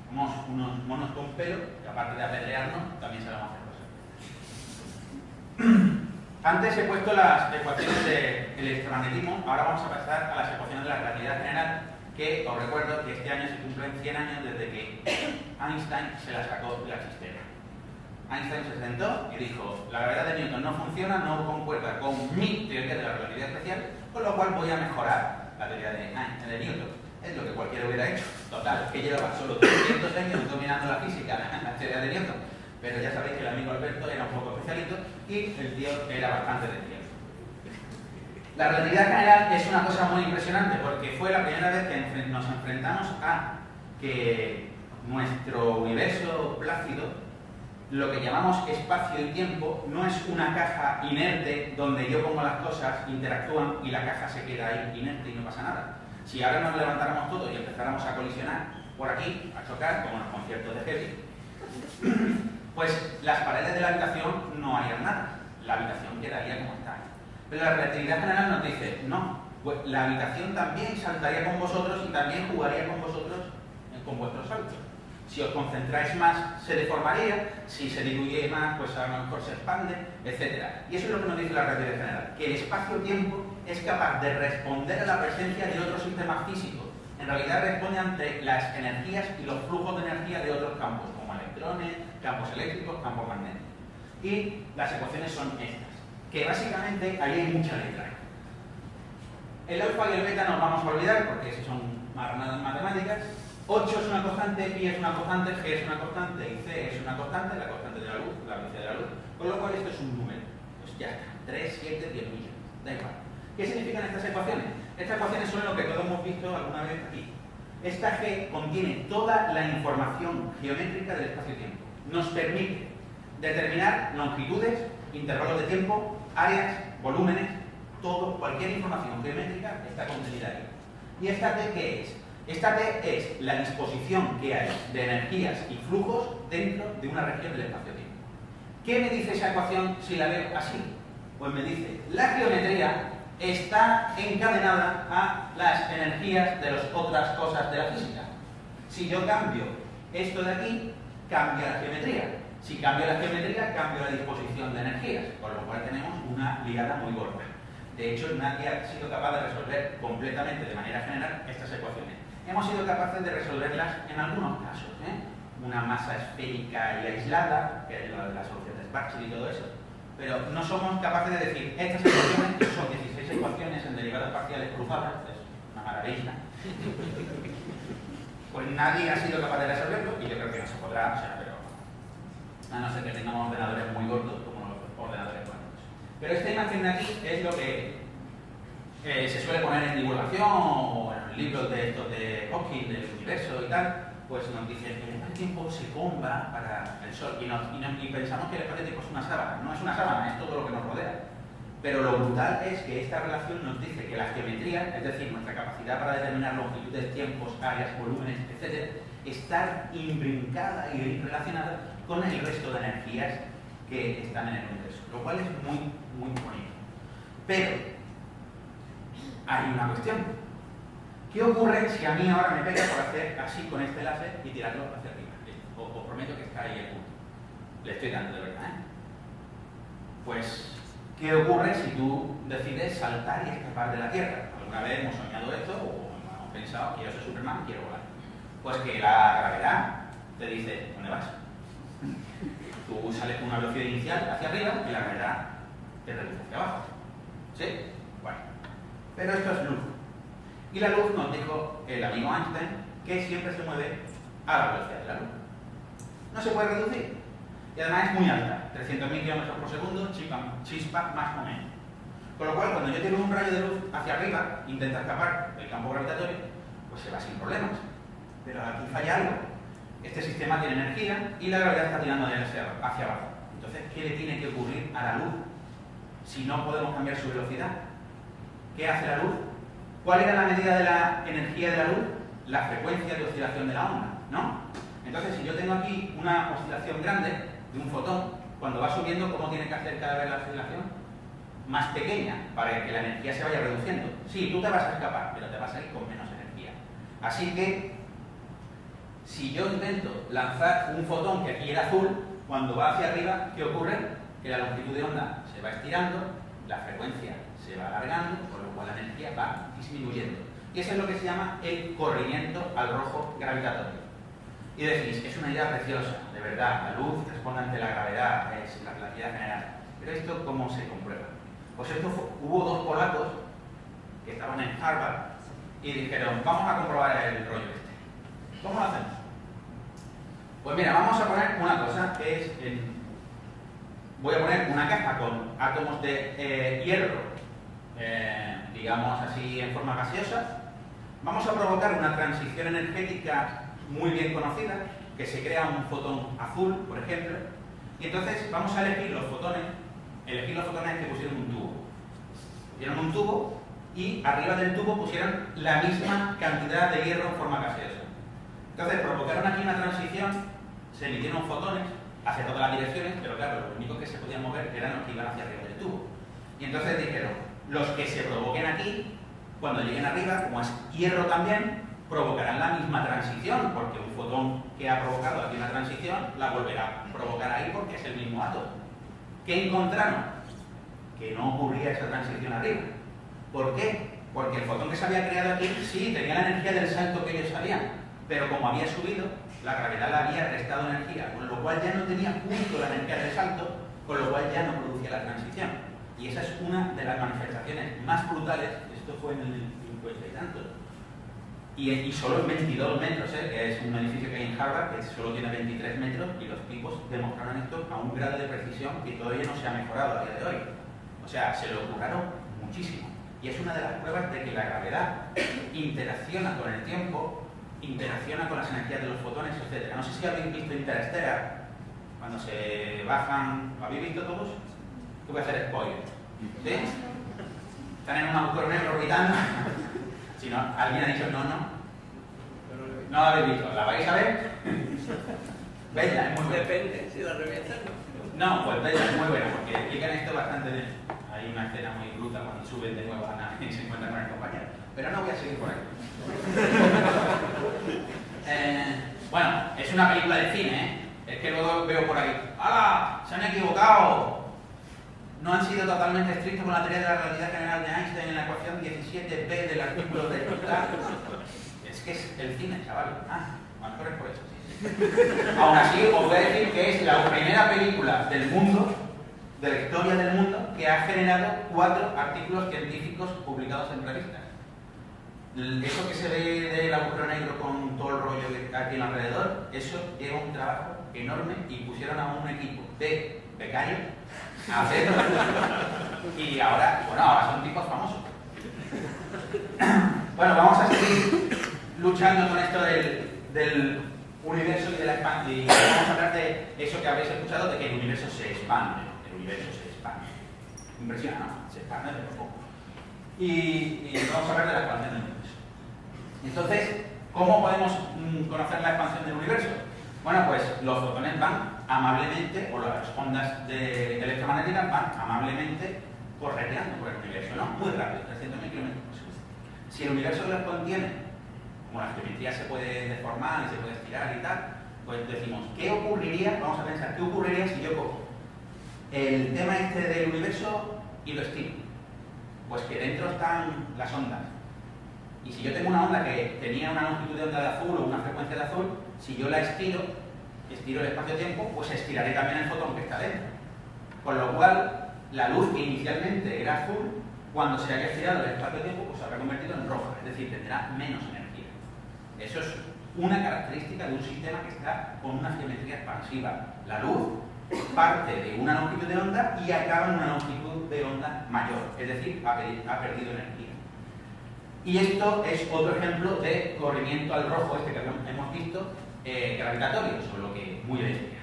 Somos unos monos con pelo que, aparte de apedrearnos, también sabemos hacer cosas. Antes he puesto las ecuaciones del electromagnetismo, ahora vamos a pasar a las ecuaciones de la relatividad general, que os recuerdo que este año se cumplen 100 años desde que Einstein se la sacó de la chistera. Einstein se sentó y dijo, la gravedad de Newton no funciona, no concuerda con mi teoría de la relatividad especial, con lo cual voy a mejorar la teoría de Newton. Es lo que cualquiera hubiera hecho. Total, que llevaba solo 300 años dominando la física, la teoría de Newton. Pero ya sabéis que el amigo Alberto era un poco especialito y el tío era bastante de tiempo. La relatividad general es una cosa muy impresionante porque fue la primera vez que nos enfrentamos a que nuestro universo plácido, lo que llamamos espacio y tiempo, no es una caja inerte donde yo pongo las cosas, interactúan y la caja se queda ahí inerte y no pasa nada. Si ahora nos levantáramos todos y empezáramos a colisionar por aquí, a chocar, como en los conciertos de heavy, pues las paredes de la habitación no harían nada. La habitación quedaría como está. Pero la relatividad general nos dice, no, pues la habitación también saltaría con vosotros y también jugaría con vosotros con vuestros saltos. Si os concentráis más, se deformaría, si se diluye más, pues a lo mejor se expande, etc. Y eso es lo que nos dice la relatividad general, que el espacio-tiempo es capaz de responder a la presencia de otros sistemas físicos. En realidad responde ante las energías y los flujos de energía de otros campos, como electrones, campos eléctricos, campos magnéticos. Y las ecuaciones son estas, que básicamente ahí hay mucha letra. El alfa y el beta nos vamos a olvidar porque esos son matemáticas. 8 es una constante, pi es una constante, g es una constante y c es una constante, la constante de la luz, la velocidad de la luz. Con lo cual esto es un número. Pues ya está. 3, 7, 10 millones. Da igual. ¿Qué significan estas ecuaciones? Estas ecuaciones son lo que todos hemos visto alguna vez aquí. Esta G contiene toda la información geométrica del espacio-tiempo. Nos permite determinar longitudes, intervalos de tiempo, áreas, volúmenes, todo, cualquier información geométrica está contenida ahí. ¿Y esta T qué es? Esta T es la disposición que hay de energías y flujos dentro de una región del espacio-tiempo. ¿Qué me dice esa ecuación si la veo así? Pues me dice, la geometría está encadenada a las energías de las otras cosas de la física. Si yo cambio esto de aquí, cambia la geometría. Si cambio la geometría, cambio la disposición de energías, con lo cual tenemos una liada muy gorda. De hecho, nadie ha sido capaz de resolver completamente, de manera general, estas ecuaciones. Hemos sido capaces de resolverlas en algunos casos, una masa esférica y aislada, que es la solución de Schwarzschild y todo eso, pero no somos capaces de decir, estas ecuaciones, que son 16 ecuaciones en derivadas parciales cruzadas, es una maravilla, pues nadie ha sido capaz de resolverlo, y yo creo que no se podrá, o sea, pero a no ser que tengamos ordenadores muy gordos como los ordenadores cuánticos. Pero esta imagen de aquí es lo que se suele poner en divulgación o en libros de estos de Hawking, del universo y tal, pues nos dicen que el espacio-tiempo se compra para el Sol y pensamos que el espacio-tiempo es una sábana. No es una sábana, es todo lo que nos rodea. Pero lo brutal es que esta relación nos dice que la geometría, es decir, nuestra capacidad para determinar longitudes, tiempos, áreas, volúmenes, etc., está imbrincada y relacionada con el resto de energías que están en el universo, lo cual es muy, muy bonito. Pero hay una cuestión. ¿Qué ocurre si a mí ahora me pega por hacer así con este láser y tirarlo hacia arriba? Os prometo que está ahí el punto. Le estoy dando de verdad, Pues, ¿qué ocurre si tú decides saltar y escapar de la Tierra? Alguna vez hemos soñado esto o hemos pensado, quiero ser Superman, quiero volar. Pues que la gravedad te dice, ¿dónde vas? Tú sales con una velocidad inicial hacia arriba y la gravedad te reduce hacia abajo. ¿Sí? Bueno. Pero esto es luz. Y la luz nos dijo el amigo Einstein que siempre se mueve a la velocidad de la luz. No se puede reducir. Y además es muy alta, 300.000 km por segundo, chispa más o menos. Con lo cual, cuando yo tiro un rayo de luz hacia arriba, intenta escapar del campo gravitatorio, pues se va sin problemas. Pero aquí falla algo. Este sistema tiene energía y la gravedad está tirando hacia abajo. Entonces, ¿qué le tiene que ocurrir a la luz si no podemos cambiar su velocidad? ¿Qué hace la luz? ¿Cuál era la medida de la energía de la luz? La frecuencia de oscilación de la onda, ¿no? Entonces, si yo tengo aquí una oscilación grande de un fotón, cuando va subiendo, ¿cómo tiene que hacer cada vez la oscilación? Más pequeña, para que la energía se vaya reduciendo. Sí, tú te vas a escapar, pero te vas a ir con menos energía. Así que, si yo intento lanzar un fotón que aquí era azul, cuando va hacia arriba, ¿qué ocurre? Que la longitud de onda se va estirando, la frecuencia se va alargando, con lo cual la energía va disminuyendo. Y eso es lo que se llama el corrimiento al rojo gravitatorio. Y decís, es una idea preciosa, de verdad, la luz responde ante la gravedad, es la relatividad general. Pero ¿esto cómo se comprueba? Pues hubo dos polacos que estaban en Harvard y dijeron, vamos a comprobar el rollo este. ¿Cómo lo hacemos? Pues mira, vamos a poner una cosa que es, voy a poner una caja con átomos de hierro, digamos así en forma gaseosa. Vamos a provocar una transición energética muy bien conocida, que se crea un fotón azul, por ejemplo, y entonces vamos a elegir los fotones que pusieron un tubo. Pusieron un tubo y arriba del tubo pusieron la misma cantidad de hierro en forma gaseosa. Entonces provocaron aquí una transición, se emitieron fotones hacia todas las direcciones, pero claro, los únicos que se podían mover eran los que iban hacia arriba del tubo. Y entonces dijeron, los que se provoquen aquí, cuando lleguen arriba, como es hierro también, provocarán la misma transición, porque un fotón que ha provocado aquí una transición la volverá a provocar ahí porque es el mismo átomo. ¿Qué encontraron? Que no ocurría esa transición arriba. ¿Por qué? Porque el fotón que se había creado aquí sí tenía la energía del salto que ellos sabían, pero como había subido, la gravedad le había restado energía, con lo cual ya no tenía justo la energía del salto, con lo cual ya no producía la transición. Y esa es una de las manifestaciones más brutales de esto fue en el 50 y tanto. Y solo en 22 metros, que es un edificio que hay en Harvard, que solo tiene 23 metros, y los tipos demostraron esto a un grado de precisión que todavía no se ha mejorado a día de hoy. O sea, se lo curraron muchísimo. Y es una de las pruebas de que la gravedad interacciona con el tiempo, interacciona con las energías de los fotones, etc. No sé si habéis visto Interstellar, cuando se bajan... ¿Lo habéis visto todos? Yo voy a hacer spoiler. ¿Sí? Están en un agujero negro orbitando. Si no, alguien ha dicho no. No la habéis visto. ¿La vais a ver? Vedla, es muy buena. Depende, si la revientas no. No, pues vedla, es muy buena, porque explican esto bastante bien. Hay una escena muy bruta cuando suben de nuevo a la nave y se encuentran con el compañero. Pero no voy a seguir por ahí. Bueno, es una película de cine, ¿eh? Es que luego veo por ahí, ¡hala! ¡Se han equivocado! No han sido totalmente estrictos con la teoría de la relatividad general de Einstein en la ecuación 17b del artículo de tal. Es que es el cine, chaval. A lo mejor es por eso, sí. Aún así, os voy a decir que es la primera película del mundo, de la historia del mundo, que ha generado 4 artículos científicos publicados en revistas. Eso que se ve del agujero negro con todo el rollo que aquí alrededor, eso lleva un trabajo enorme y pusieron a un equipo de becarios a hacerlo. Y ahora, ahora son tipos famosos. Bueno, vamos a seguir luchando con esto del universo y de la expansión. Y vamos a hablar de eso que habéis escuchado, de que el universo se expande. El universo se expande. Impresiona, ¿no? Se expande de poco. Y vamos a hablar de la expansión del universo. Entonces, ¿cómo podemos conocer la expansión del universo? Bueno, pues los fotones van amablemente, o las ondas electromagnéticas van amablemente correteando por el universo, ¿no? Muy rápido, 300.000 kilómetros por segundo. Si el universo los contiene, como la geometría se puede deformar y se puede estirar y tal, pues decimos, ¿qué ocurriría? Vamos a pensar, ¿qué ocurriría si yo cojo el tema este del universo y lo estiro? Pues que dentro están las ondas. Y si yo tengo una onda que tenía una longitud de onda de azul o una frecuencia de azul, si yo la estiro el espacio-tiempo, pues estiraré también el fotón que está dentro. Con lo cual, la luz que inicialmente era azul, cuando se haya estirado el espacio-tiempo, pues se habrá convertido en roja, es decir, tendrá menos energía. Eso es una característica de un sistema que está con una geometría expansiva. La luz parte de una longitud de onda y acaba en una longitud de onda mayor, es decir, ha perdido energía. Y esto es otro ejemplo de corrimiento al rojo, este que hemos visto, gravitatorio, solo que muy bestia.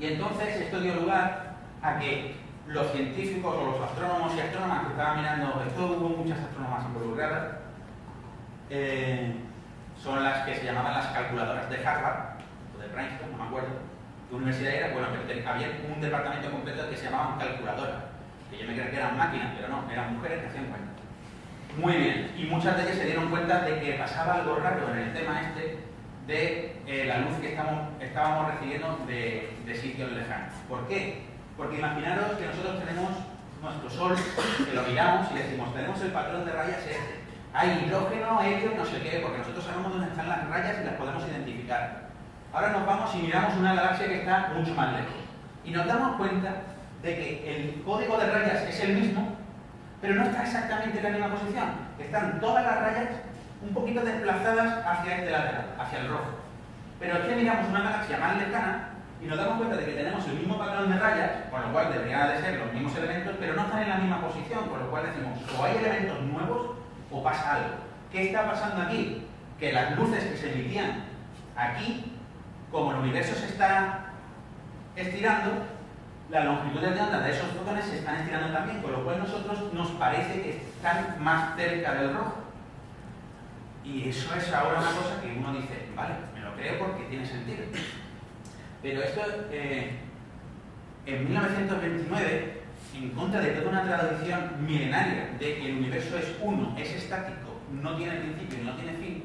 Y entonces esto dio lugar a que los científicos o los astrónomos y astrónomas que estaban mirando, esto hubo muchas astrónomas involucradas, son las que se llamaban las calculadoras de Harvard, o de Princeton, no me acuerdo, qué universidad era, bueno, pero había un departamento completo que se llamaban calculadoras, que yo me creía que eran máquinas, pero no, eran mujeres que hacían cuentas. Muy bien, y muchas de ellas se dieron cuenta de que pasaba algo raro en el tema este de la luz que estábamos recibiendo de sitios lejanos. ¿Por qué? Porque imaginaros que nosotros tenemos nuestro Sol, que lo miramos y decimos, tenemos el patrón de rayas este. Hay hidrógeno, helio, no sé qué, porque nosotros sabemos dónde están las rayas y las podemos identificar. Ahora nos vamos y miramos una galaxia que está mucho más lejos. Y nos damos cuenta de que el código de rayas es el mismo, pero no está exactamente en la misma posición. Están todas las rayas un poquito desplazadas hacia este lateral, hacia el rojo. Pero es que miramos una galaxia más lejana y nos damos cuenta de que tenemos el mismo patrón de rayas, con lo cual deberían de ser los mismos elementos, pero no están en la misma posición, con lo cual decimos, o hay elementos nuevos o pasa algo. ¿Qué está pasando aquí? Que las luces que se emitían aquí, como el universo se está estirando, las longitudes de onda de esos fotones se están estirando también, con lo cual nosotros nos parece que están más cerca del rojo. Y eso es ahora una cosa que uno dice, vale, me lo creo porque tiene sentido. Pero esto, en 1929, en contra de toda una tradición milenaria de que el universo es uno, es estático, no tiene principio y no tiene fin,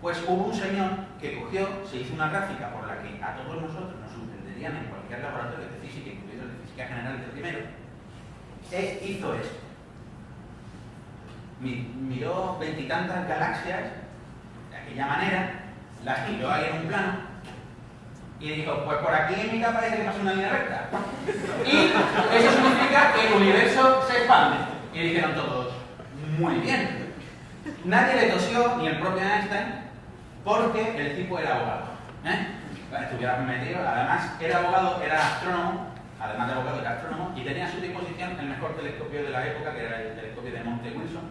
pues hubo un señor que cogió, se hizo una gráfica por la que a todos nosotros nos entenderían en cualquier laboratorio de física, incluido el de física general del primero, e hizo esto. Miró veintitantas galaxias de aquella manera, las tiró ahí en un plano y dijo, pues por aquí en mi capa parece que pasa una línea recta. Y eso significa que el universo se expande. Y dijeron todos, muy bien. Nadie le tosió, ni el propio Einstein, porque el tipo era abogado. Estuviera metido, además era abogado, era astrónomo, además de abogado era astrónomo, y tenía a su disposición el mejor telescopio de la época, que era el telescopio de Monte Wilson,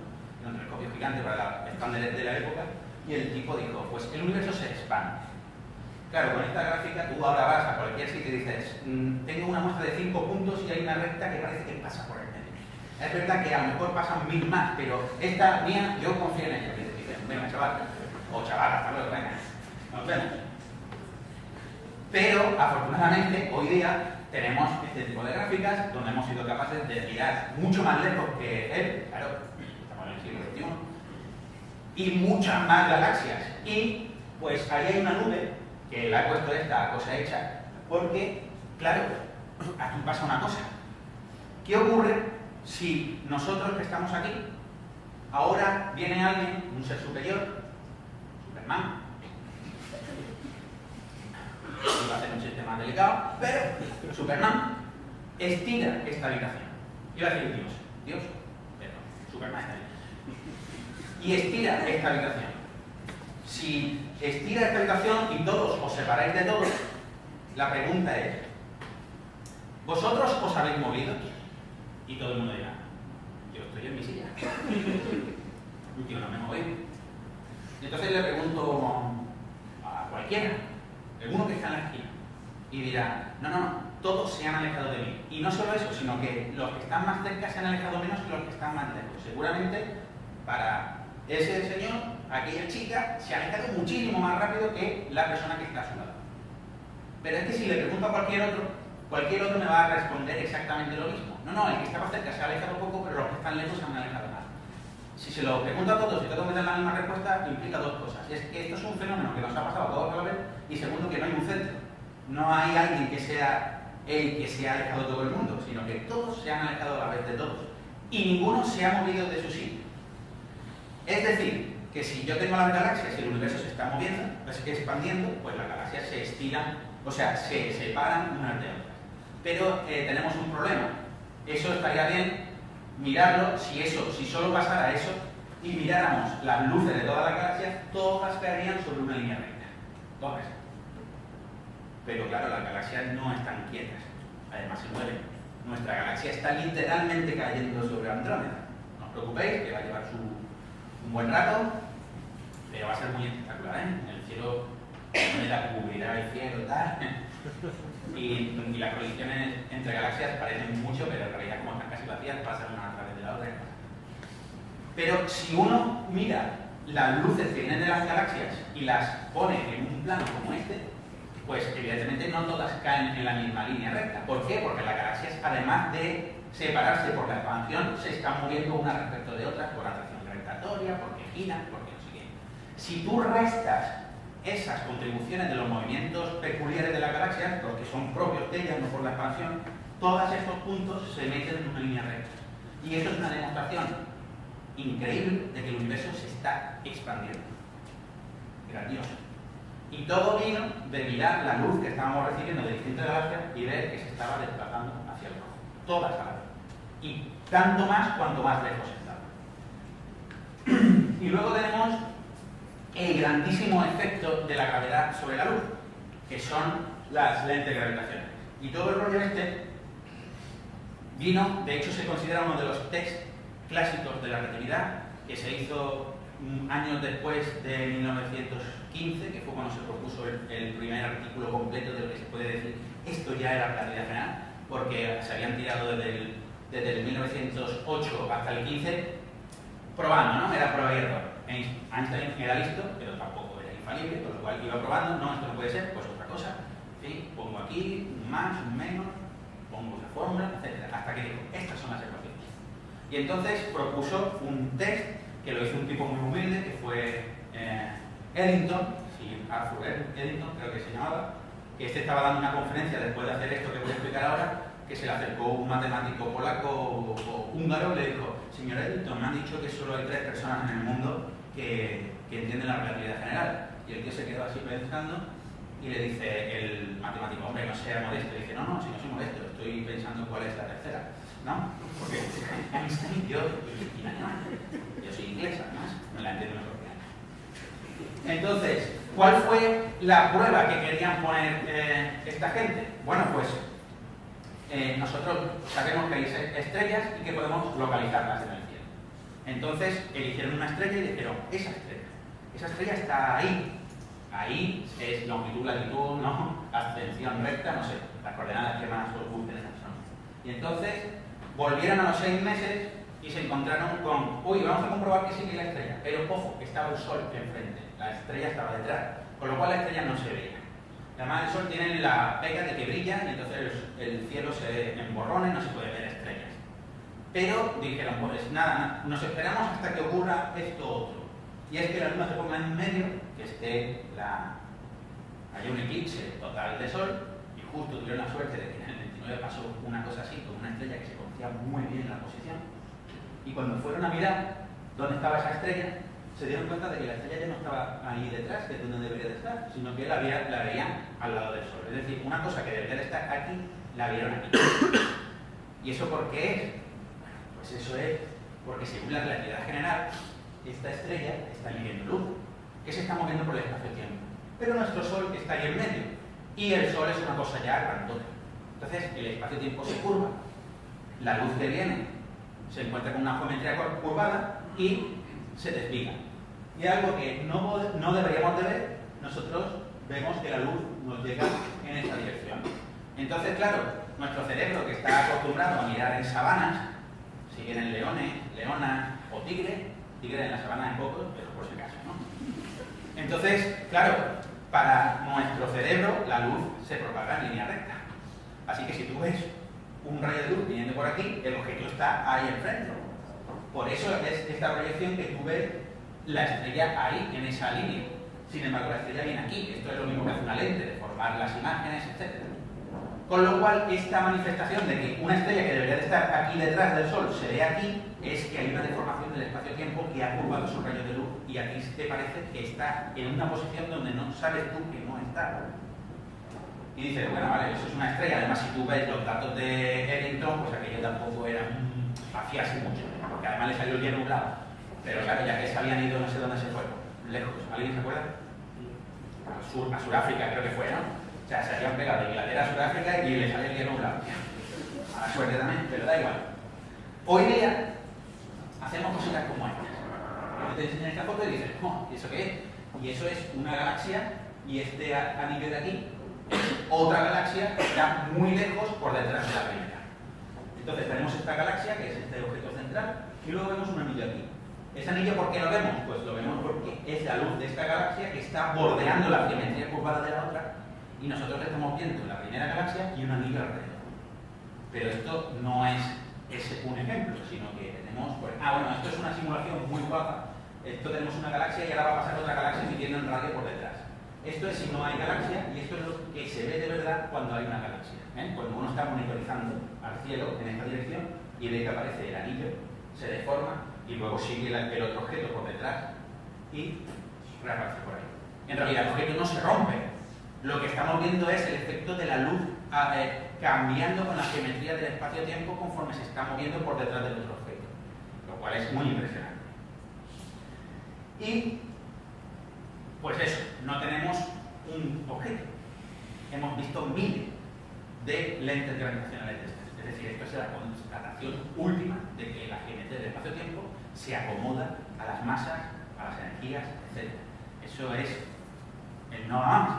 un telescopio gigante para el estándar de la época, y el tipo dijo, pues el universo se expande. Claro, con esta gráfica tú ahora vas a cualquier sitio y dices, tengo una muestra de 5 puntos y hay una recta que parece que pasa por el medio. Es verdad que a lo mejor pasan 1000 más, pero esta mía, yo confío en ella. Y dicen, venga chaval, o chaval, hasta luego, venga, nos vemos. Pero afortunadamente hoy día tenemos este tipo de gráficas donde hemos sido capaces de mirar mucho más lejos que él, claro, estamos en el siglo XXI, y muchas más galaxias. Y pues ahí hay una nube que la he puesto esta cosa hecha, porque, claro, aquí pasa una cosa. ¿Qué ocurre si nosotros que estamos aquí, ahora viene alguien, un ser superior, Superman, iba a ser un chiste más delicado, pero Superman estira esta habitación? Iba a decir Dios, pero Superman está ahí. Y estira esta habitación. Si estira esta habitación y todos os separáis de todos, la pregunta es, ¿vosotros os habéis movido? Y todo el mundo dirá, yo estoy en mi silla. Yo no me he movido. Y entonces le pregunto a cualquiera, alguno que está en la esquina, y dirá, no, todos se han alejado de mí. Y no solo eso, sino que los que están más cerca se han alejado menos que los que están más lejos. Seguramente para ese señor, aquella chica, se ha alejado muchísimo más rápido que la persona que está a su lado. Pero es que si le pregunto a cualquier otro me va a responder exactamente lo mismo. No, el que estaba cerca se ha alejado poco, pero los que están lejos se han alejado más. Si se lo pregunto a todos y todos me dan la misma respuesta, implica dos cosas. Es que esto es un fenómeno que nos ha pasado a todos a la vez, y segundo, que no hay un centro. No hay alguien que sea el que se ha alejado de todo el mundo, sino que todos se han alejado a la vez de todos. Y ninguno se ha movido de su sitio. Es decir, que si yo tengo las galaxias y el universo se está moviendo, expandiendo, pues las galaxias se estiran, o sea, se separan unas de otras. Pero tenemos un problema. Eso estaría bien mirarlo, si solo pasara eso y miráramos las luces de todas las galaxias, todas caerían sobre una línea recta. Todas. Pero claro, las galaxias no están quietas, además se mueven. Nuestra galaxia está literalmente cayendo sobre Andrómeda. No os preocupéis, que va a llevar un buen rato, pero va a ser muy espectacular, ¿eh? El cielo, Andrómeda cubrirá el cielo y tal. Y las colisiones entre galaxias parecen mucho, pero en realidad, como están casi vacías, pasan una a través de la otra. Pero si uno mira las luces que vienen de las galaxias y las pone en un plano como este, pues evidentemente no todas caen en la misma línea recta. ¿Por qué? Porque las galaxias, además de separarse por la expansión, se están moviendo unas respecto de otras por atracción gravitatoria, porque giran, porque no sé qué. Si tú restas esas contribuciones de los movimientos peculiares de las galaxias, los que son propios de ellas, no por la expansión, todos estos puntos se meten en una línea recta. Y esto es una demostración increíble de que el universo se está expandiendo. Grandioso. Y todo vino de mirar la luz que estábamos recibiendo de distintas galaxias y ver que se estaba desplazando hacia el rojo. Todas a la vez. Y tanto más cuanto más lejos estaba. Y luego tenemos el grandísimo efecto de la gravedad sobre la luz, que son las lentes gravitacionales. Y todo el rollo este vino, de hecho se considera uno de los tests clásicos de la relatividad, que se hizo años después de 1915, que fue cuando se propuso el primer artículo completo de lo que se puede decir esto ya era relatividad general, porque se habían tirado desde el 1908 hasta el 15 probando, ¿no? Era prueba y error. Einstein era listo, pero tampoco era infalible, con lo cual iba probando, no, esto no puede ser, pues otra cosa. ¿Sí? Pongo aquí un más, un menos, pongo la fórmula, etc. Hasta que dijo, estas son las ecuaciones. Y entonces propuso un test que lo hizo un tipo muy humilde, que fue Eddington, sí, Arthur Eddington, creo que se llamaba, que estaba dando una conferencia después de hacer esto que voy a explicar ahora, que se le acercó un matemático polaco o húngaro y le dijo, señor Eddington, me han dicho que solo hay 3 personas en el mundo que entienden la relatividad general. Y el tío se quedó así pensando y le dice el matemático, hombre, no sea modesto. Y dice, no, si no soy modesto, estoy pensando cuál es la tercera, ¿no? Porque Einstein, yo y nadie más. yo soy inglés, además, me la entiendo mejor que nadie. Entonces, ¿cuál fue la prueba que querían poner esta gente? Bueno, pues nosotros sabemos que hay estrellas y que podemos localizarlas en el cielo. Entonces, eligieron una estrella y dijeron, esa estrella está ahí. Ahí es longitud, latitud, ¿no? Ascensión recta, no sé, las coordenadas que más os gusten esas son. Y entonces, volvieron a los 6 meses y se encontraron con, uy, vamos a comprobar que sí que la estrella, pero ojo, que estaba el sol enfrente, la estrella estaba detrás, con lo cual la estrella no se veía. Además, el sol tiene la pega de que brilla y entonces el cielo se emborrona y no se puede ver estrellas. Pero dijeron, pues nada, nos esperamos hasta que ocurra esto otro. Y es que la luna se ponga en medio, que haya un eclipse total de sol, y justo tuvieron la suerte de que en el 29 pasó una cosa así, con una estrella que se conocía muy bien la posición. Y cuando fueron a mirar dónde estaba esa estrella, se dieron cuenta de que la estrella ya no estaba ahí detrás, que es donde debería de estar, sino que la veían al lado del sol. Es decir, una cosa que debería de estar aquí, la vieron aquí. ¿Y eso por qué es? Pues eso es porque según la relatividad general, esta estrella está emitiendo luz, que se está moviendo por el espacio-tiempo. Pero nuestro Sol está ahí en medio, y el Sol es una cosa ya grandota. Entonces, el espacio-tiempo se curva, la luz que viene se encuentra con una geometría curvada y se desvía. Y algo que no deberíamos de ver, nosotros vemos que la luz nos llega en esta dirección. Entonces, claro, nuestro cerebro, que está acostumbrado a mirar en sabanas, si vienen leones, leonas o tigres en la sabana hay pocos, pero por si acaso, ¿no? Entonces, claro, para nuestro cerebro la luz se propaga en línea recta. Así que si tú ves un rayo de luz viniendo por aquí, el objeto está ahí enfrente. Por eso es esta proyección que tú ves la estrella ahí, en esa línea. Sin embargo, la estrella viene aquí. Esto es lo mismo que hace una lente, deformar las imágenes, etc. Con lo cual, esta manifestación de que una estrella que debería de estar aquí detrás del Sol se ve aquí, es que hay una deformación del espacio-tiempo que ha curvado sus rayos de luz y a ti te parece que está en una posición donde no sabes tú que no está. Y dices, bueno, vale, eso es una estrella. Además, si tú ves los datos de Eddington, pues aquello tampoco era fiarse mucho, porque además le salió el día nublado. Pero claro, ya que se habían ido, no sé dónde se fueron, lejos. ¿Alguien se acuerda? A Sudáfrica creo que fue, ¿no? O sea, se habían pegado de Inglaterra a Sudáfrica y le sale el día nublado. A la suerte también, pero da igual. Hoy día hacemos cositas como estas. Te enseñan esta foto y dices, oh, ¿y eso qué es? Y eso es una galaxia y este anillo de aquí es otra galaxia que está muy lejos por detrás de la primera. Entonces tenemos esta galaxia, que es este objeto central, y luego vemos un anillo aquí. ¿Ese anillo por qué lo vemos? Pues lo vemos porque es la luz de esta galaxia que está bordeando la geometría curvada de la otra, y nosotros le estamos viendo la primera galaxia y un anillo alrededor. Pero esto no es un ejemplo, sino que tenemos... Pues, bueno, esto es una simulación muy guapa. Esto tenemos una galaxia y ahora va a pasar otra galaxia emitiendo en radio por detrás. Esto es si no hay galaxia y esto es lo que se ve de verdad cuando hay una galaxia. Cuando uno está monitorizando al cielo en esta dirección y ve que aparece el anillo, se deforma y luego sigue el otro objeto por detrás y reaparece por ahí. En realidad el objeto no se rompe. Lo que estamos viendo es el efecto de la luz cambiando con la geometría del espacio-tiempo conforme se está moviendo por detrás del otro objeto, lo cual es muy impresionante. Y, pues eso, no tenemos un objeto. Hemos visto miles de lentes gravitacionales de estas. Es decir, esto es la constatación última de que la geometría del espacio-tiempo se acomoda a las masas, a las energías, etc. Eso es el no más.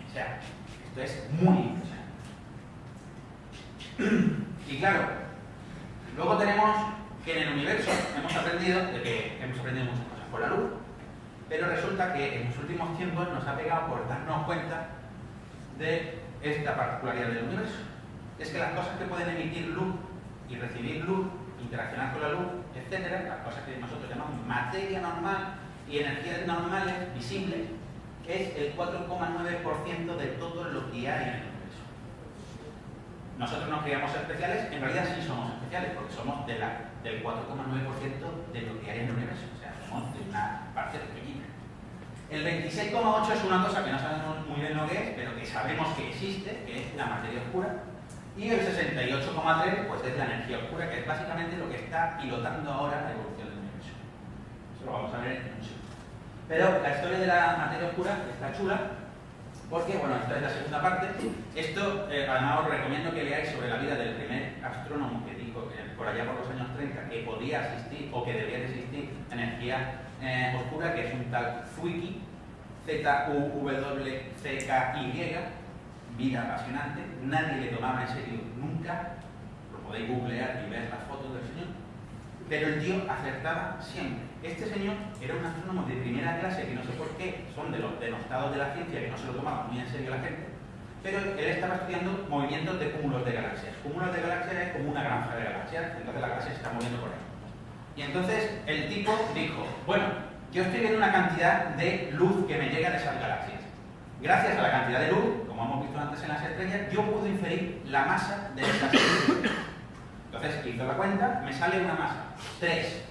O sea, esto es muy impresionante. Y claro, luego tenemos que en el universo hemos aprendido muchas cosas por la luz, pero resulta que en los últimos tiempos nos ha pegado por darnos cuenta de esta particularidad del universo. Es que las cosas que pueden emitir luz y recibir luz, interaccionar con la luz, etcétera, las cosas que nosotros llamamos materia normal y energías normales, visibles, es el 4,9% de todo lo que hay en el universo. Nosotros nos creíamos especiales, en realidad sí somos especiales, porque somos del 4,9% de lo que hay en el universo, o sea, somos de una parte pequeñita. El 26,8% es una cosa que no sabemos muy bien lo que es, pero que sabemos que existe, que es la materia oscura, y el 68,3% pues es la energía oscura, que es básicamente lo que está pilotando ahora la evolución del universo. poner en un sitio. Pero la historia de la materia oscura está chula, porque, bueno, esta es la segunda parte. Esto, además, os recomiendo que leáis sobre la vida del primer astrónomo que dijo que por allá por los años 30 que podía existir o que debía de existir energía oscura, que es un tal Zwicky, Z-U-W-C-K-Y, vida apasionante, nadie le tomaba en serio nunca, lo podéis googlear y ver las fotos del señor, pero el tío acertaba siempre. Este señor era un astrónomo de primera clase, que no sé por qué, son de los denostados de la ciencia, que no se lo tomaba muy en serio la gente, pero él estaba estudiando movimientos de cúmulos de galaxias. Cúmulos de galaxias es como una granja de galaxias, entonces la galaxia se está moviendo por ahí. Y entonces el tipo dijo, bueno, yo estoy viendo una cantidad de luz que me llega de esas galaxias. Gracias a la cantidad de luz, como hemos visto antes en las estrellas, yo puedo inferir la masa de esas estrellas. Entonces hizo la cuenta, me sale una masa, 3.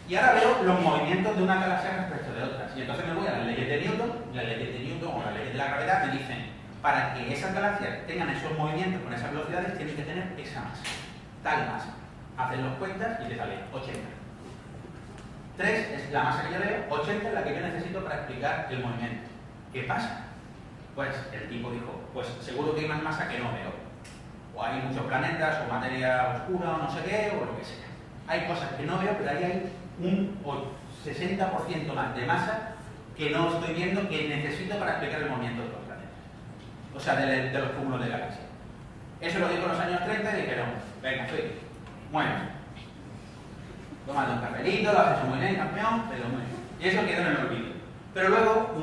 Y ahora veo los movimientos de una galaxia respecto de otras. Y entonces me voy a las leyes de Newton, las leyes de Newton o las leyes de la gravedad me dicen, para que esas galaxias tengan esos movimientos con esas velocidades, tienen que tener esa masa, tal masa. Haces los cuentas y te sale 80. 3 es la masa que yo veo, 80 es la que yo necesito para explicar el movimiento. ¿Qué pasa? Pues el tipo dijo, pues seguro que hay más masa que no veo. O hay muchos planetas, o materia oscura, o no sé qué, o lo que sea. Hay cosas que no veo, pero ahí hay un 60% más de masa que no estoy viendo, que necesito para explicar el movimiento de los planetas. O sea, de los cúmulos de galaxias. Eso lo dijo en los años 30 y dijeron, venga, muévete. Tómate un papelito, lo haces muy bien, campeón, pero muy bien. Y eso quedó en el olvido. Pero luego,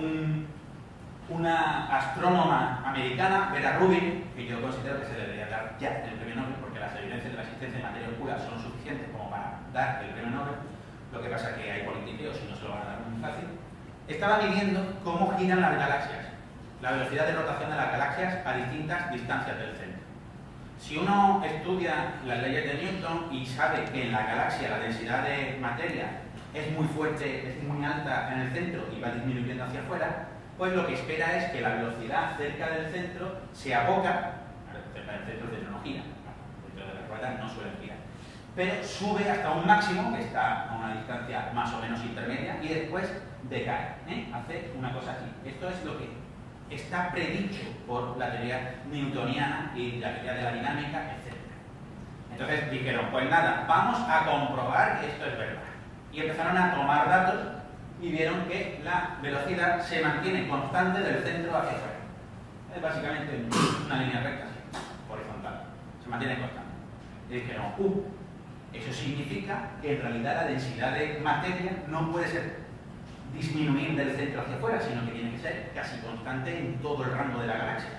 una astrónoma americana, Vera Rubin, que yo considero que se le debería dar ya el premio Nobel, porque las evidencias de la existencia de materia oscura son suficientes como para dar el premio Nobel, lo que pasa es que hay politiqueos y no se lo van a dar muy fácil, estaba midiendo cómo giran las galaxias, la velocidad de rotación de las galaxias a distintas distancias del centro. Si uno estudia las leyes de Newton y sabe que en la galaxia la densidad de materia es muy fuerte, es muy alta en el centro y va disminuyendo hacia afuera, pues lo que espera es que la velocidad cerca del centro sea poca, cerca del centro de no gira, dentro de las ruedas no suelen girar, pero sube hasta un máximo, que está a una distancia más o menos intermedia, y después decae, hace una cosa así. Esto es lo que está predicho por la teoría newtoniana y la teoría de la dinámica, etc. Entonces dijeron, pues nada, vamos a comprobar que esto es verdad. Y empezaron a tomar datos y vieron que la velocidad se mantiene constante del centro hacia afuera. Es básicamente una línea recta, horizontal. Se mantiene constante. Y dijeron, eso significa que en realidad la densidad de materia no puede ser disminuir del centro hacia afuera, sino que tiene que ser casi constante en todo el rango de la galaxia.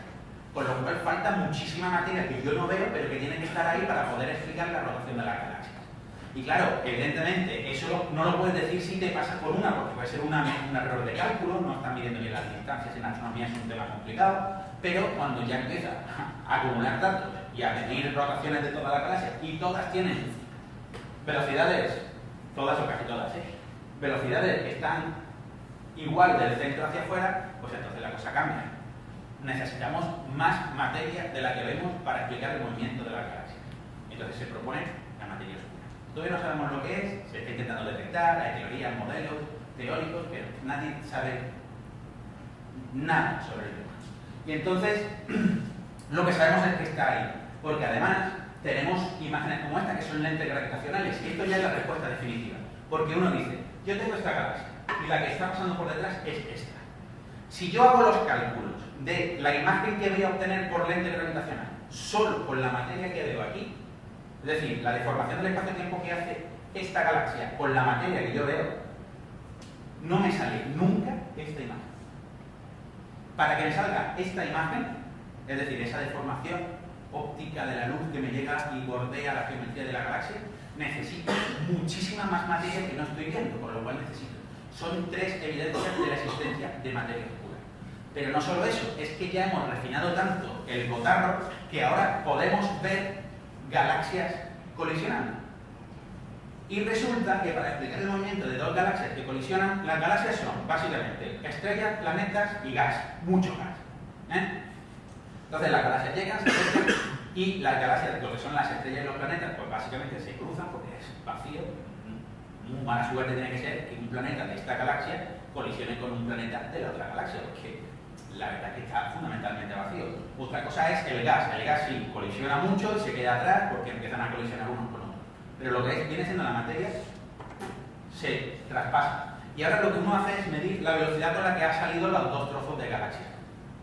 Con lo cual falta muchísima materia que yo no veo, pero que tiene que estar ahí para poder explicar la rotación de las galaxias. Y claro, evidentemente, eso no lo puedes decir si te pasa por una, porque puede ser un error de cálculo, no están midiendo bien las distancias, en astronomía es un tema complicado, pero cuando ya empieza a acumular datos y a medir rotaciones de toda la galaxia, y todas tienen velocidades, todas o casi todas, velocidades que están igual del centro hacia afuera, pues entonces la cosa cambia. Necesitamos más materia de la que vemos para explicar el movimiento de la galaxia. Entonces se propone la materia oscura. Todavía no sabemos lo que es, se está intentando detectar, hay teorías, modelos teóricos, pero nadie sabe nada sobre el tema. Y entonces, lo que sabemos es que está ahí, porque además tenemos imágenes como esta que son lentes gravitacionales, y esto ya es la respuesta definitiva. Porque uno dice, yo tengo esta galaxia, y la que está pasando por detrás es esta. Si yo hago los cálculos de la imagen que voy a obtener por lente gravitacional, solo con la materia que veo aquí, es decir, la deformación del espacio-tiempo que hace esta galaxia con la materia que yo veo, no me sale nunca esta imagen. Para que me salga esta imagen, es decir, esa deformación óptica de la luz que me llega y bordea la geometría de la galaxia, necesito muchísima más materia que no estoy viendo, con lo cual necesito. Son 3 evidencias de la existencia de materia oscura. Pero no solo eso, es que ya hemos refinado tanto el cotarro que ahora podemos ver galaxias colisionando. Y resulta que para explicar el movimiento de 2 galaxias que colisionan, las galaxias son básicamente estrellas, planetas y gas, mucho gas. Entonces las galaxias llegan, se acercan y las galaxias, lo que son las estrellas y los planetas, pues básicamente se cruzan porque es vacío, muy mala suerte tiene que ser que un planeta de esta galaxia colisione con un planeta de la otra galaxia, porque la verdad es que está fundamentalmente vacío. Otra cosa es el gas sí colisiona mucho y se queda atrás porque empiezan a colisionar unos con otros. Pero lo que viene siendo la materia se traspasa. Y ahora lo que uno hace es medir la velocidad con la que han salido los dos trozos de galaxias.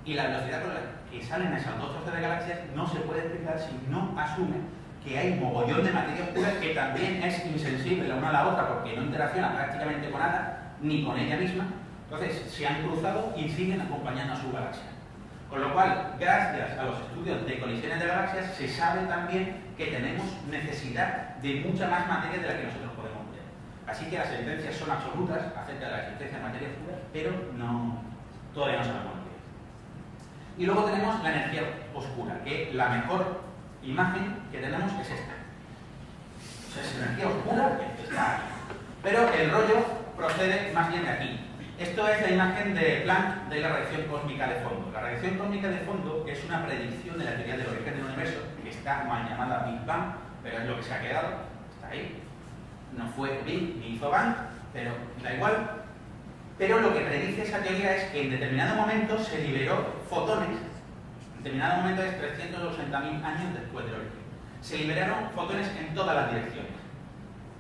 Y la velocidad con la que salen esos dos trozos de galaxias no se puede explicar si no asume que hay mogollón de materia oscura que también es insensible la una a la otra porque no interacciona prácticamente con nada, ni con ella misma. Entonces se han cruzado y siguen acompañando a su galaxia. Con lo cual, gracias a los estudios de colisiones de galaxias, se sabe también que tenemos necesidad de mucha más materia de la que nosotros podemos ver. Así que las sentencias son absolutas acerca de la existencia de materia oscura, pero todavía no sabemos qué es. Y luego tenemos la energía oscura, que la mejor imagen que tenemos es esta. O sea, es energía oscura que está aquí. Pero el rollo procede más bien de aquí. Esto es la imagen de Planck de la radiación cósmica de fondo. La radiación cósmica de fondo es una predicción de la teoría del origen del universo, que está mal llamada Big Bang, pero es lo que se ha quedado, está ahí. No fue Big ni hizo Bang, pero da igual. Pero lo que predice esa teoría es que en determinado momento se liberó fotones, en determinado momento es 380.000 años después del origen. Se liberaron fotones en todas las direcciones.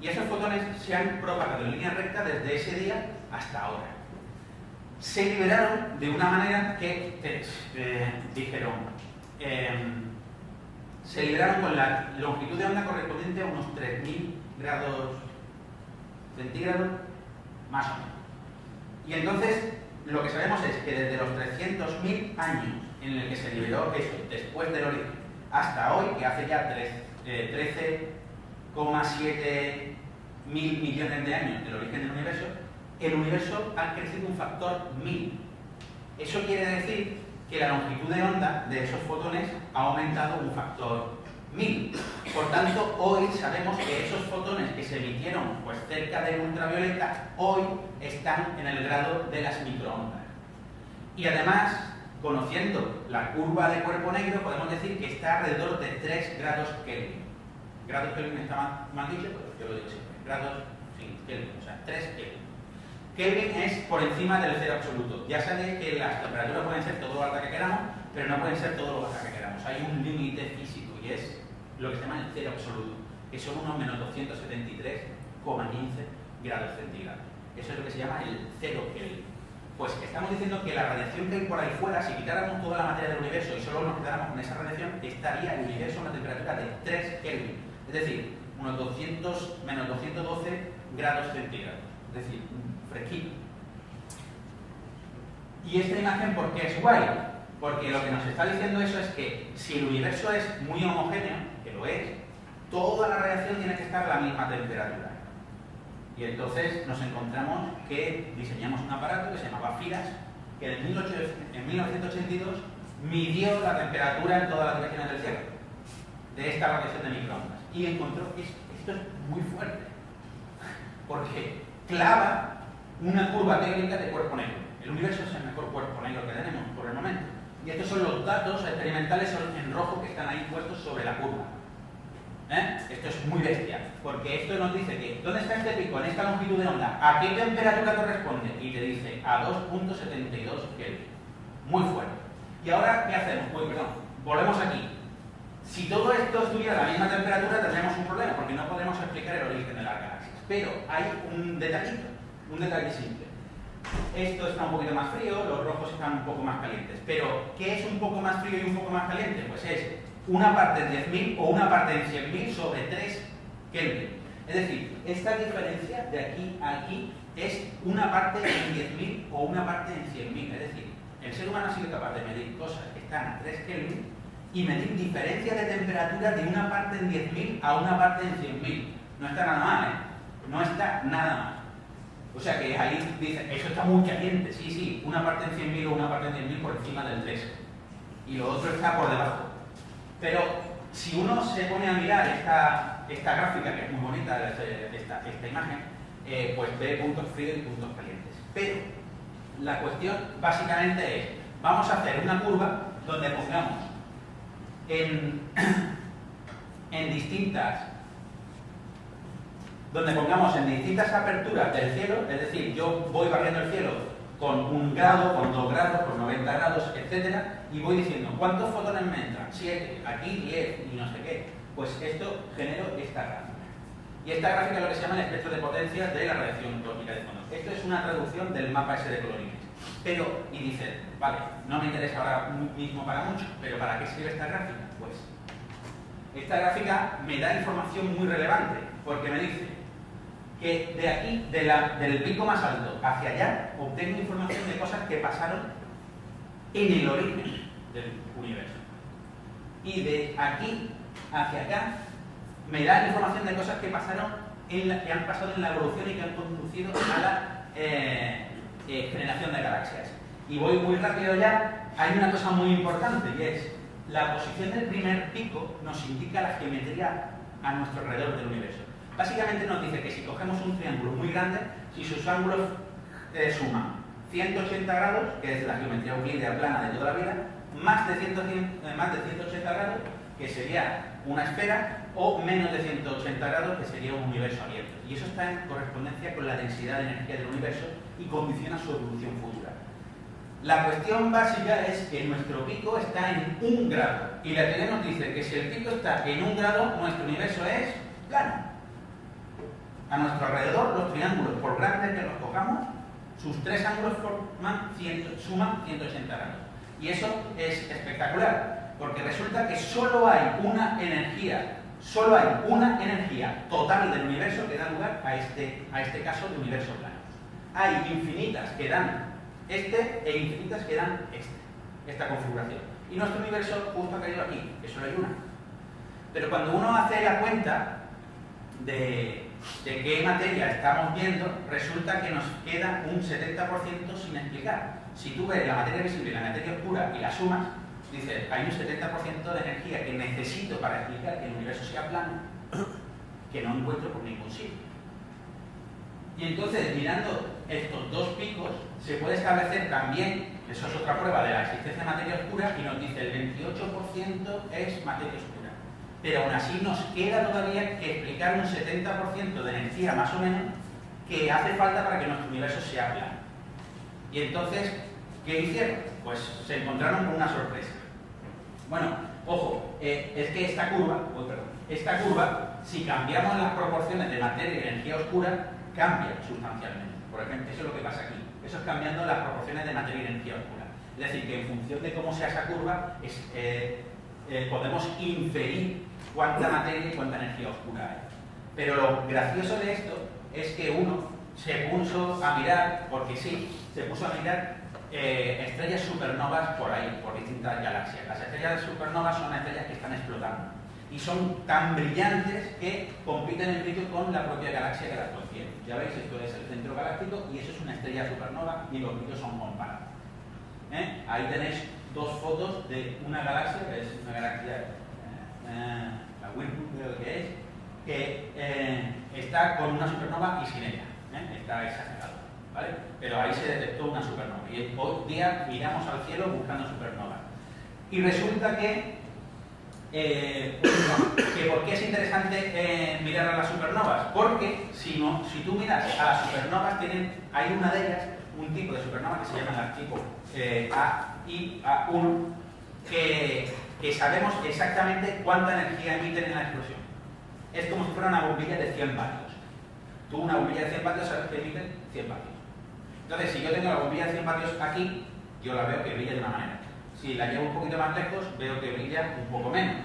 Y esos fotones se han propagado en línea recta desde ese día hasta ahora. Se liberaron de una manera que dijeron, se liberaron con la longitud de onda correspondiente a unos 3.000 grados centígrados, más o menos. Y entonces, lo que sabemos es que desde los 300.000 años en el que se liberó eso, después del origen, hasta hoy, que hace ya 13,7 mil millones de años del origen del universo, el universo ha crecido un factor 1000. Eso quiere decir que la longitud de onda de esos fotones ha aumentado un factor 1000. Por tanto, hoy sabemos que esos fotones que se emitieron pues, cerca del ultravioleta, hoy están en el grado de las microondas. Y además, conociendo la curva de cuerpo negro, podemos decir que está alrededor de 3 grados Kelvin. Grados Kelvin está mal dicho, pero yo lo digo siempre. Grados sin Kelvin, o sea, 3 Kelvin. Kelvin es por encima del cero absoluto. Ya sabéis que las temperaturas pueden ser todo lo altas que queramos, pero no pueden ser todo lo bajas que queramos. Hay un límite físico y es lo que se llama el cero absoluto, que son unos menos 273,15 grados centígrados. Eso es lo que se llama el cero Kelvin. Pues estamos diciendo que la radiación que hay por ahí fuera, si quitáramos toda la materia del universo y solo nos quedáramos con esa radiación, estaría el universo a una temperatura de 3 Kelvin. Es decir, unos menos 212 grados centígrados. Es decir, fresquito. ¿Y esta imagen por qué es guay? Porque lo que nos está diciendo eso es que si el universo es muy homogéneo, que lo es, toda la radiación tiene que estar a la misma temperatura. Y entonces nos encontramos que diseñamos un aparato que se llamaba FIRAS, que en 1982 midió la temperatura en todas las direcciones del cielo de esta radiación de microondas. Y encontró que esto es muy fuerte, porque clava una curva técnica de cuerpo negro. El universo es el mejor cuerpo negro que tenemos por el momento. Y estos son los datos experimentales en rojo que están ahí puestos sobre la curva. Esto es muy bestia, porque esto nos dice que ¿dónde está este pico? En esta longitud de onda. ¿A qué temperatura corresponde? Y te dice a 2.72 Kelvin. Muy fuerte. ¿Y ahora qué hacemos? Pues perdón, volvemos aquí. Si todo esto estuviera a la misma temperatura tendríamos un problema, porque no podemos explicar el origen de las galaxias. Pero hay un detallito, un detalle simple. Esto está un poquito más frío, los rojos están un poco más calientes. Pero, ¿qué es un poco más frío y un poco más caliente? Pues es una parte en 10.000 o una parte en 100.000 sobre 3 Kelvin. Es decir, esta diferencia de aquí a aquí es una parte en 10.000 o una parte en 100.000. Es decir, el ser humano ha sido capaz de medir cosas que están a 3 Kelvin y medir diferencias de temperatura de una parte en 10.000 a una parte en 100.000. No está nada mal, ¿eh? No está nada mal. O sea que ahí dice, eso está muy caliente. Sí, sí, una parte en 100.000 o una parte en 10.000 por encima del 3. Y lo otro está por debajo. Pero si uno se pone a mirar esta gráfica, que es muy bonita, esta imagen, pues ve puntos fríos y puntos calientes. Pero la cuestión básicamente es, vamos a hacer una curva donde pongamos en distintas donde pongamos en distintas aperturas del cielo, es decir, yo voy barriendo el cielo con 1 grado, con 2 grados, con 90 grados, etcétera, y voy diciendo cuántos fotones me entran, 7, aquí 10 y no sé qué. Pues esto genero esta gráfica. Y esta gráfica es lo que se llama el espectro de potencia de la radiación cósmica de fondo. Esto es una traducción del mapa ese de colorines. Pero, y dicen, vale, no me interesa ahora mismo para mucho, pero ¿para qué sirve esta gráfica? Pues esta gráfica me da información muy relevante, porque me dice que de aquí, del pico más alto hacia allá, obtengo información de cosas que pasaron en el origen del universo. Y de aquí hacia acá me da información de cosas que pasaron que han pasado en la evolución y que han conducido a la generación de galaxias. Y voy muy rápido ya. Hay una cosa muy importante, y es la posición del primer pico nos indica la geometría a nuestro alrededor del universo. Básicamente nos dice que si cogemos un triángulo muy grande, si sus ángulos suman 180 grados, que es la geometría euclídea plana de toda la vida, más de 180 grados, que sería una esfera, o menos de 180 grados, que sería un universo abierto. Y eso está en correspondencia con la densidad de energía del universo y condiciona su evolución futura. La cuestión básica es que nuestro pico está en 1 grado. Y la teoría nos dice que si el pico está en 1 grado, nuestro universo es plano. A nuestro alrededor, los triángulos, por grandes que los cojamos, sus 3 ángulos suman 180 grados. Y eso es espectacular, porque resulta que solo hay una energía total del universo que da lugar a este caso de universo plano. Hay infinitas que dan este e infinitas que dan esta configuración. Y nuestro universo justo ha caído aquí, que solo hay una. Pero cuando uno hace la cuenta de qué materia estamos viendo, resulta que nos queda un 70% sin explicar. Si tú ves la materia visible y la materia oscura y la sumas, dices, hay un 70% de energía que necesito para explicar que el universo sea plano, que no encuentro por ningún sitio. Y entonces, mirando estos 2 picos, se puede establecer también, eso es otra prueba de la existencia de materia oscura, y nos dice el 28% es materia oscura. Pero aún así nos queda todavía que explicar un 70% de energía, más o menos, que hace falta para que nuestro universo sea plano. Y entonces, ¿qué hicieron? Pues se encontraron con una sorpresa. Bueno, ojo, es que esta curva, si cambiamos las proporciones de materia y energía oscura, cambia sustancialmente. Por ejemplo, eso es lo que pasa aquí. Eso es cambiando las proporciones de materia y energía oscura. Es decir, que en función de cómo sea esa curva, podemos inferir cuánta materia y cuánta energía oscura hay. Pero lo gracioso de esto es que uno se puso a mirar, porque sí, estrellas supernovas por ahí, por distintas galaxias. Las estrellas supernovas son estrellas que están explotando y son tan brillantes que compiten en brillo con la propia galaxia que las contiene. Ya veis, esto es el centro galáctico y eso es una estrella supernova y los brillos son comparables. Ahí tenéis 2 fotos de una galaxia, que es una galaxia, la Wilbur creo que es, que está con una supernova y sin ella. Está exagerado, ¿vale? Pero ahí se detectó una supernova y hoy día miramos al cielo buscando supernovas. Y resulta que ¿por qué es interesante mirar a las supernovas? Porque si tú miras a las supernovas, hay una de ellas, un tipo de supernova que se llama el tipo A1, que sabemos exactamente cuánta energía emiten en la explosión. Es como si fuera una bombilla de 100 vatios. Tú una bombilla de 100 vatios sabes que emite 100 vatios. Entonces, si yo tengo la bombilla de 100 vatios aquí, yo la veo que brilla de una manera. Si la llevo un poquito más lejos, veo que brilla un poco menos.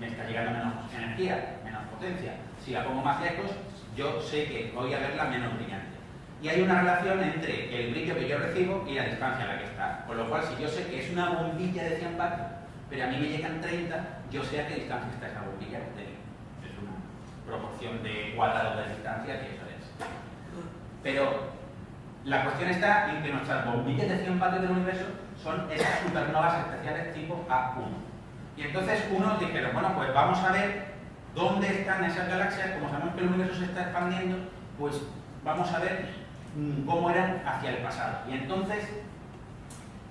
Me está llegando menos energía, menos potencia. Si la pongo más lejos, yo sé que voy a verla menos brillante. Y hay una relación entre el brillo que yo recibo y la distancia a la que está. Con lo cual, si yo sé que es una bombilla de 100 vatios, pero a mí me llegan 30, yo sé a qué distancia está esa bombilla de mí. Es una proporción de cuadrado de distancia que eso es. Pero la cuestión está en que nuestras bombillas de 100 vatios del universo son esas supernovas especiales tipo A1. Y entonces unos dijeron, bueno, pues vamos a ver dónde están esas galaxias. Como sabemos que el universo se está expandiendo, pues vamos a ver cómo eran hacia el pasado. Y entonces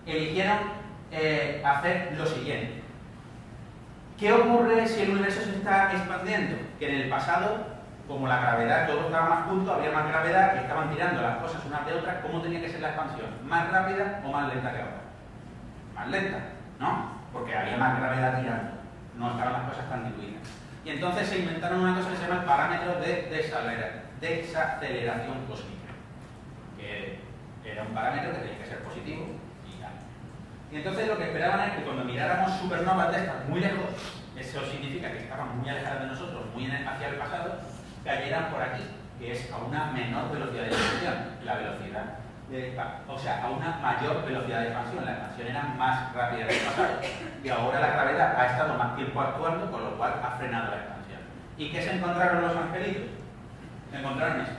eligieron hacer lo siguiente. ¿Qué ocurre si el universo se está expandiendo? Que en el pasado como la gravedad, todo estaba más junto, había más gravedad y estaban tirando las cosas unas de otras, ¿cómo tenía que ser la expansión? ¿Más rápida o más lenta que ahora? Más lenta, ¿no? Porque había más gravedad tirando, no estaban las cosas tan diluidas. Y entonces se inventaron una cosa que se llama el parámetro de desaceleración cósmica, que era un parámetro que tenía que ser positivo y tal. Y entonces lo que esperaban es que cuando miráramos supernovas de estas muy lejos, eso significa que estaban muy alejadas de nosotros, muy hacia el pasado, cayeran por aquí, que es a una menor velocidad de expansión, la velocidad o sea, a una mayor velocidad de expansión. La expansión era más rápida del pasado y ahora la gravedad ha estado más tiempo actuando, con lo cual ha frenado la expansión. ¿Y qué se encontraron los angelitos? Encontraron esto.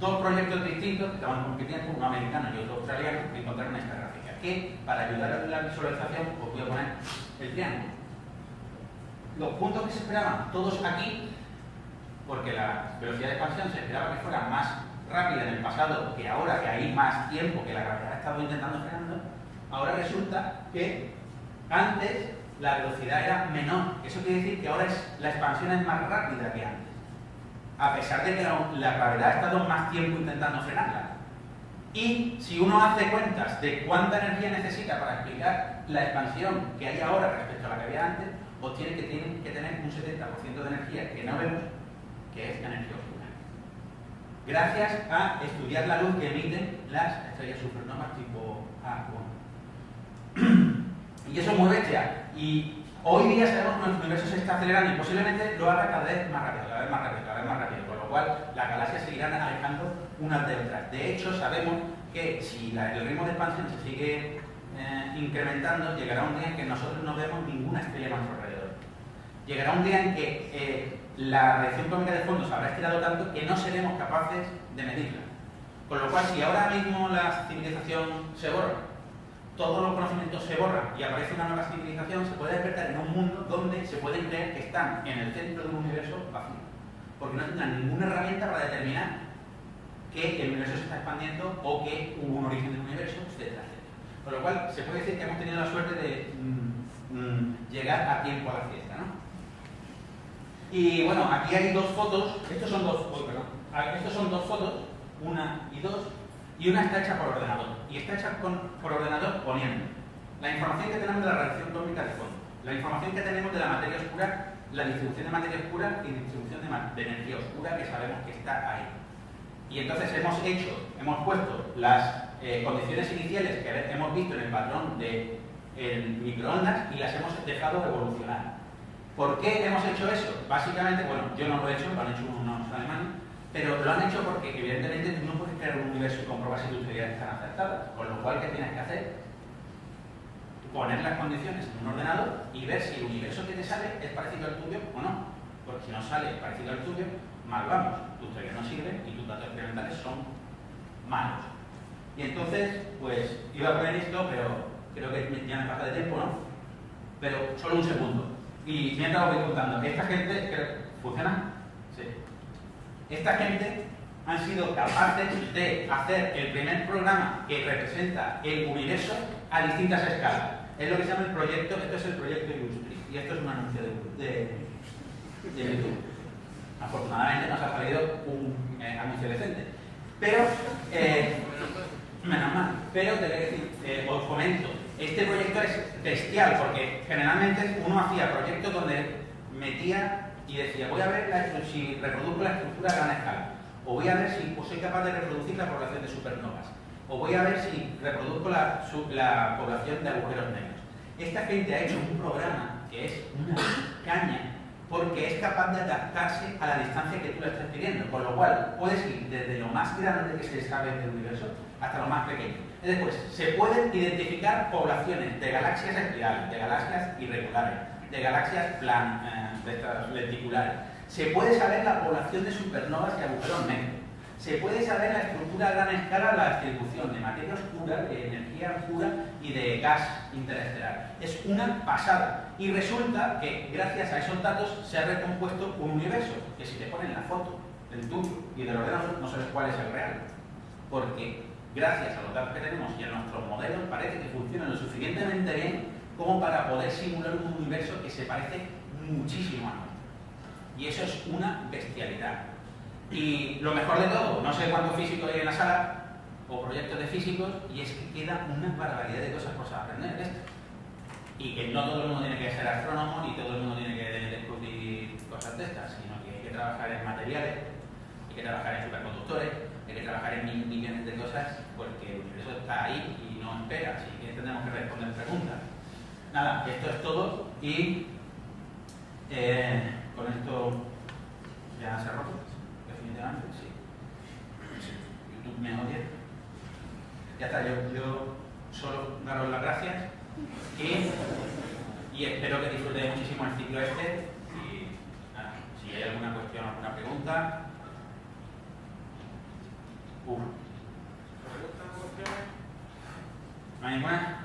Dos proyectos distintos que estaban compitiendo, uno americano y otro australiano, que encontraron esta gráfica, que para ayudar a la visualización os voy a poner el triángulo. Los puntos que se esperaban, todos aquí, porque la velocidad de expansión se esperaba que fuera más rápida en el pasado que ahora, que hay más tiempo que la gravedad ha estado intentando frenando, ahora resulta que antes la velocidad era menor. Eso quiere decir que ahora la expansión es más rápida que antes, a pesar de que la gravedad ha estado más tiempo intentando frenarla. Y si uno hace cuentas de cuánta energía necesita para explicar la expansión que hay ahora respecto a la que había antes, obtiene que tienen que tener un 70% de energía que no vemos, que es energía oscura. Gracias a estudiar la luz que emiten las estrellas supernovas tipo A1. Y eso es muy bestia. Y hoy día sabemos que nuestro universo se está acelerando y posiblemente lo haga cada vez más rápido, cada vez más rápido, cada vez más rápido. Con lo cual, las galaxias seguirán alejando unas de otras. De hecho, sabemos que si el ritmo de expansión se sigue incrementando, llegará un día en que nosotros no vemos ninguna estrella a nuestro alrededor. Llegará un día en que la radiación cósmica de fondo se habrá estirado tanto que no seremos capaces de medirla. Con lo cual, si ahora mismo la civilización se borra, todos los conocimientos se borran y aparece una nueva civilización, se puede despertar en un mundo donde se pueden creer que están en el centro de un universo vacío, porque no tendrán ninguna herramienta para determinar que el universo se está expandiendo o que hubo un origen del universo, etcétera, etcétera. Con lo cual, se puede decir que hemos tenido la suerte de llegar a tiempo a la fiesta, ¿no? Y bueno, aquí hay dos fotos, estos son dos fotos, una y dos, y una está hecha por ordenador, y está hecha por ordenador poniendo la información que tenemos de la radiación cósmica de fondo, la información que tenemos de la materia oscura, la distribución de materia oscura y distribución de energía oscura que sabemos que está ahí. Y entonces hemos puesto las condiciones iniciales que hemos visto en el patrón de microondas y las hemos dejado evolucionar. ¿Por qué hemos hecho eso? Básicamente, bueno, yo no lo he hecho, lo han hecho unos alemanes, pero lo han hecho porque evidentemente tú no puedes crear un universo y comprobar si tus teorías están acertadas. Con lo cual, ¿qué tienes que hacer? Poner las condiciones en un ordenador y ver si el universo que te sale es parecido al tuyo o no. Porque si no sale parecido al tuyo, mal vamos. Tus teorías no sirven y tus datos experimentales son malos. Y entonces, pues, iba a poner esto, pero creo que ya me pasa de tiempo, ¿no? Pero solo un segundo. Y mientras os voy contando, esta gente, ¿funciona? Sí. Esta gente han sido capaces de hacer el primer programa que representa el universo a distintas escalas. Es lo que se llama el proyecto, esto es el proyecto Illustri, y esto es un anuncio de YouTube. Afortunadamente nos ha salido un anuncio decente. Pero, menos mal, pero te voy a decir, os comento, este proyecto es bestial, porque generalmente uno hacía proyectos donde metía y decía, voy a ver si reproduzco la estructura a gran escala, o voy a ver si soy capaz de reproducir la población de supernovas, o voy a ver si reproduzco la población de agujeros negros. Esta gente ha hecho un programa que es una caña, porque es capaz de adaptarse a la distancia que tú le estés pidiendo, con lo cual puedes ir desde lo más grande que se sabe del universo hasta lo más pequeño. Después, se pueden identificar poblaciones de galaxias espirales, de galaxias irregulares, de galaxias lenticulares. Se puede saber la población de supernovas y agujeros negros. Se puede saber la estructura a gran escala, la distribución de materia oscura, de energía oscura y de gas interestelar. Es una pasada. Y resulta que gracias a esos datos se ha recompuesto un universo, que si te ponen la foto del tuyo y del ordenador no sabes cuál es el real. Porque gracias a los datos que tenemos y a nuestros modelos parece que funcionan lo suficientemente bien como para poder simular un universo que se parece muchísimo a nosotros. Y eso es una bestialidad. Y lo mejor de todo, no sé cuántos físicos hay en la sala, o proyectos de físicos, y es que queda una barbaridad de cosas por aprender de esto. Y que no todo el mundo tiene que ser astrónomo, ni todo el mundo tiene que descubrir cosas de estas, sino que hay que trabajar en materiales, hay que trabajar en superconductores, hay que trabajar en mil millones de cosas, porque el universo está ahí y no espera, así que tenemos que responder preguntas. Nada, esto es todo y con esto ya se ha roto, definitivamente, sí. YouTube me odia. Ya está, yo solo daros las gracias y espero que disfrutéis muchísimo el ciclo este. Y nada, si hay alguna cuestión, alguna pregunta. ¿No hay ninguna?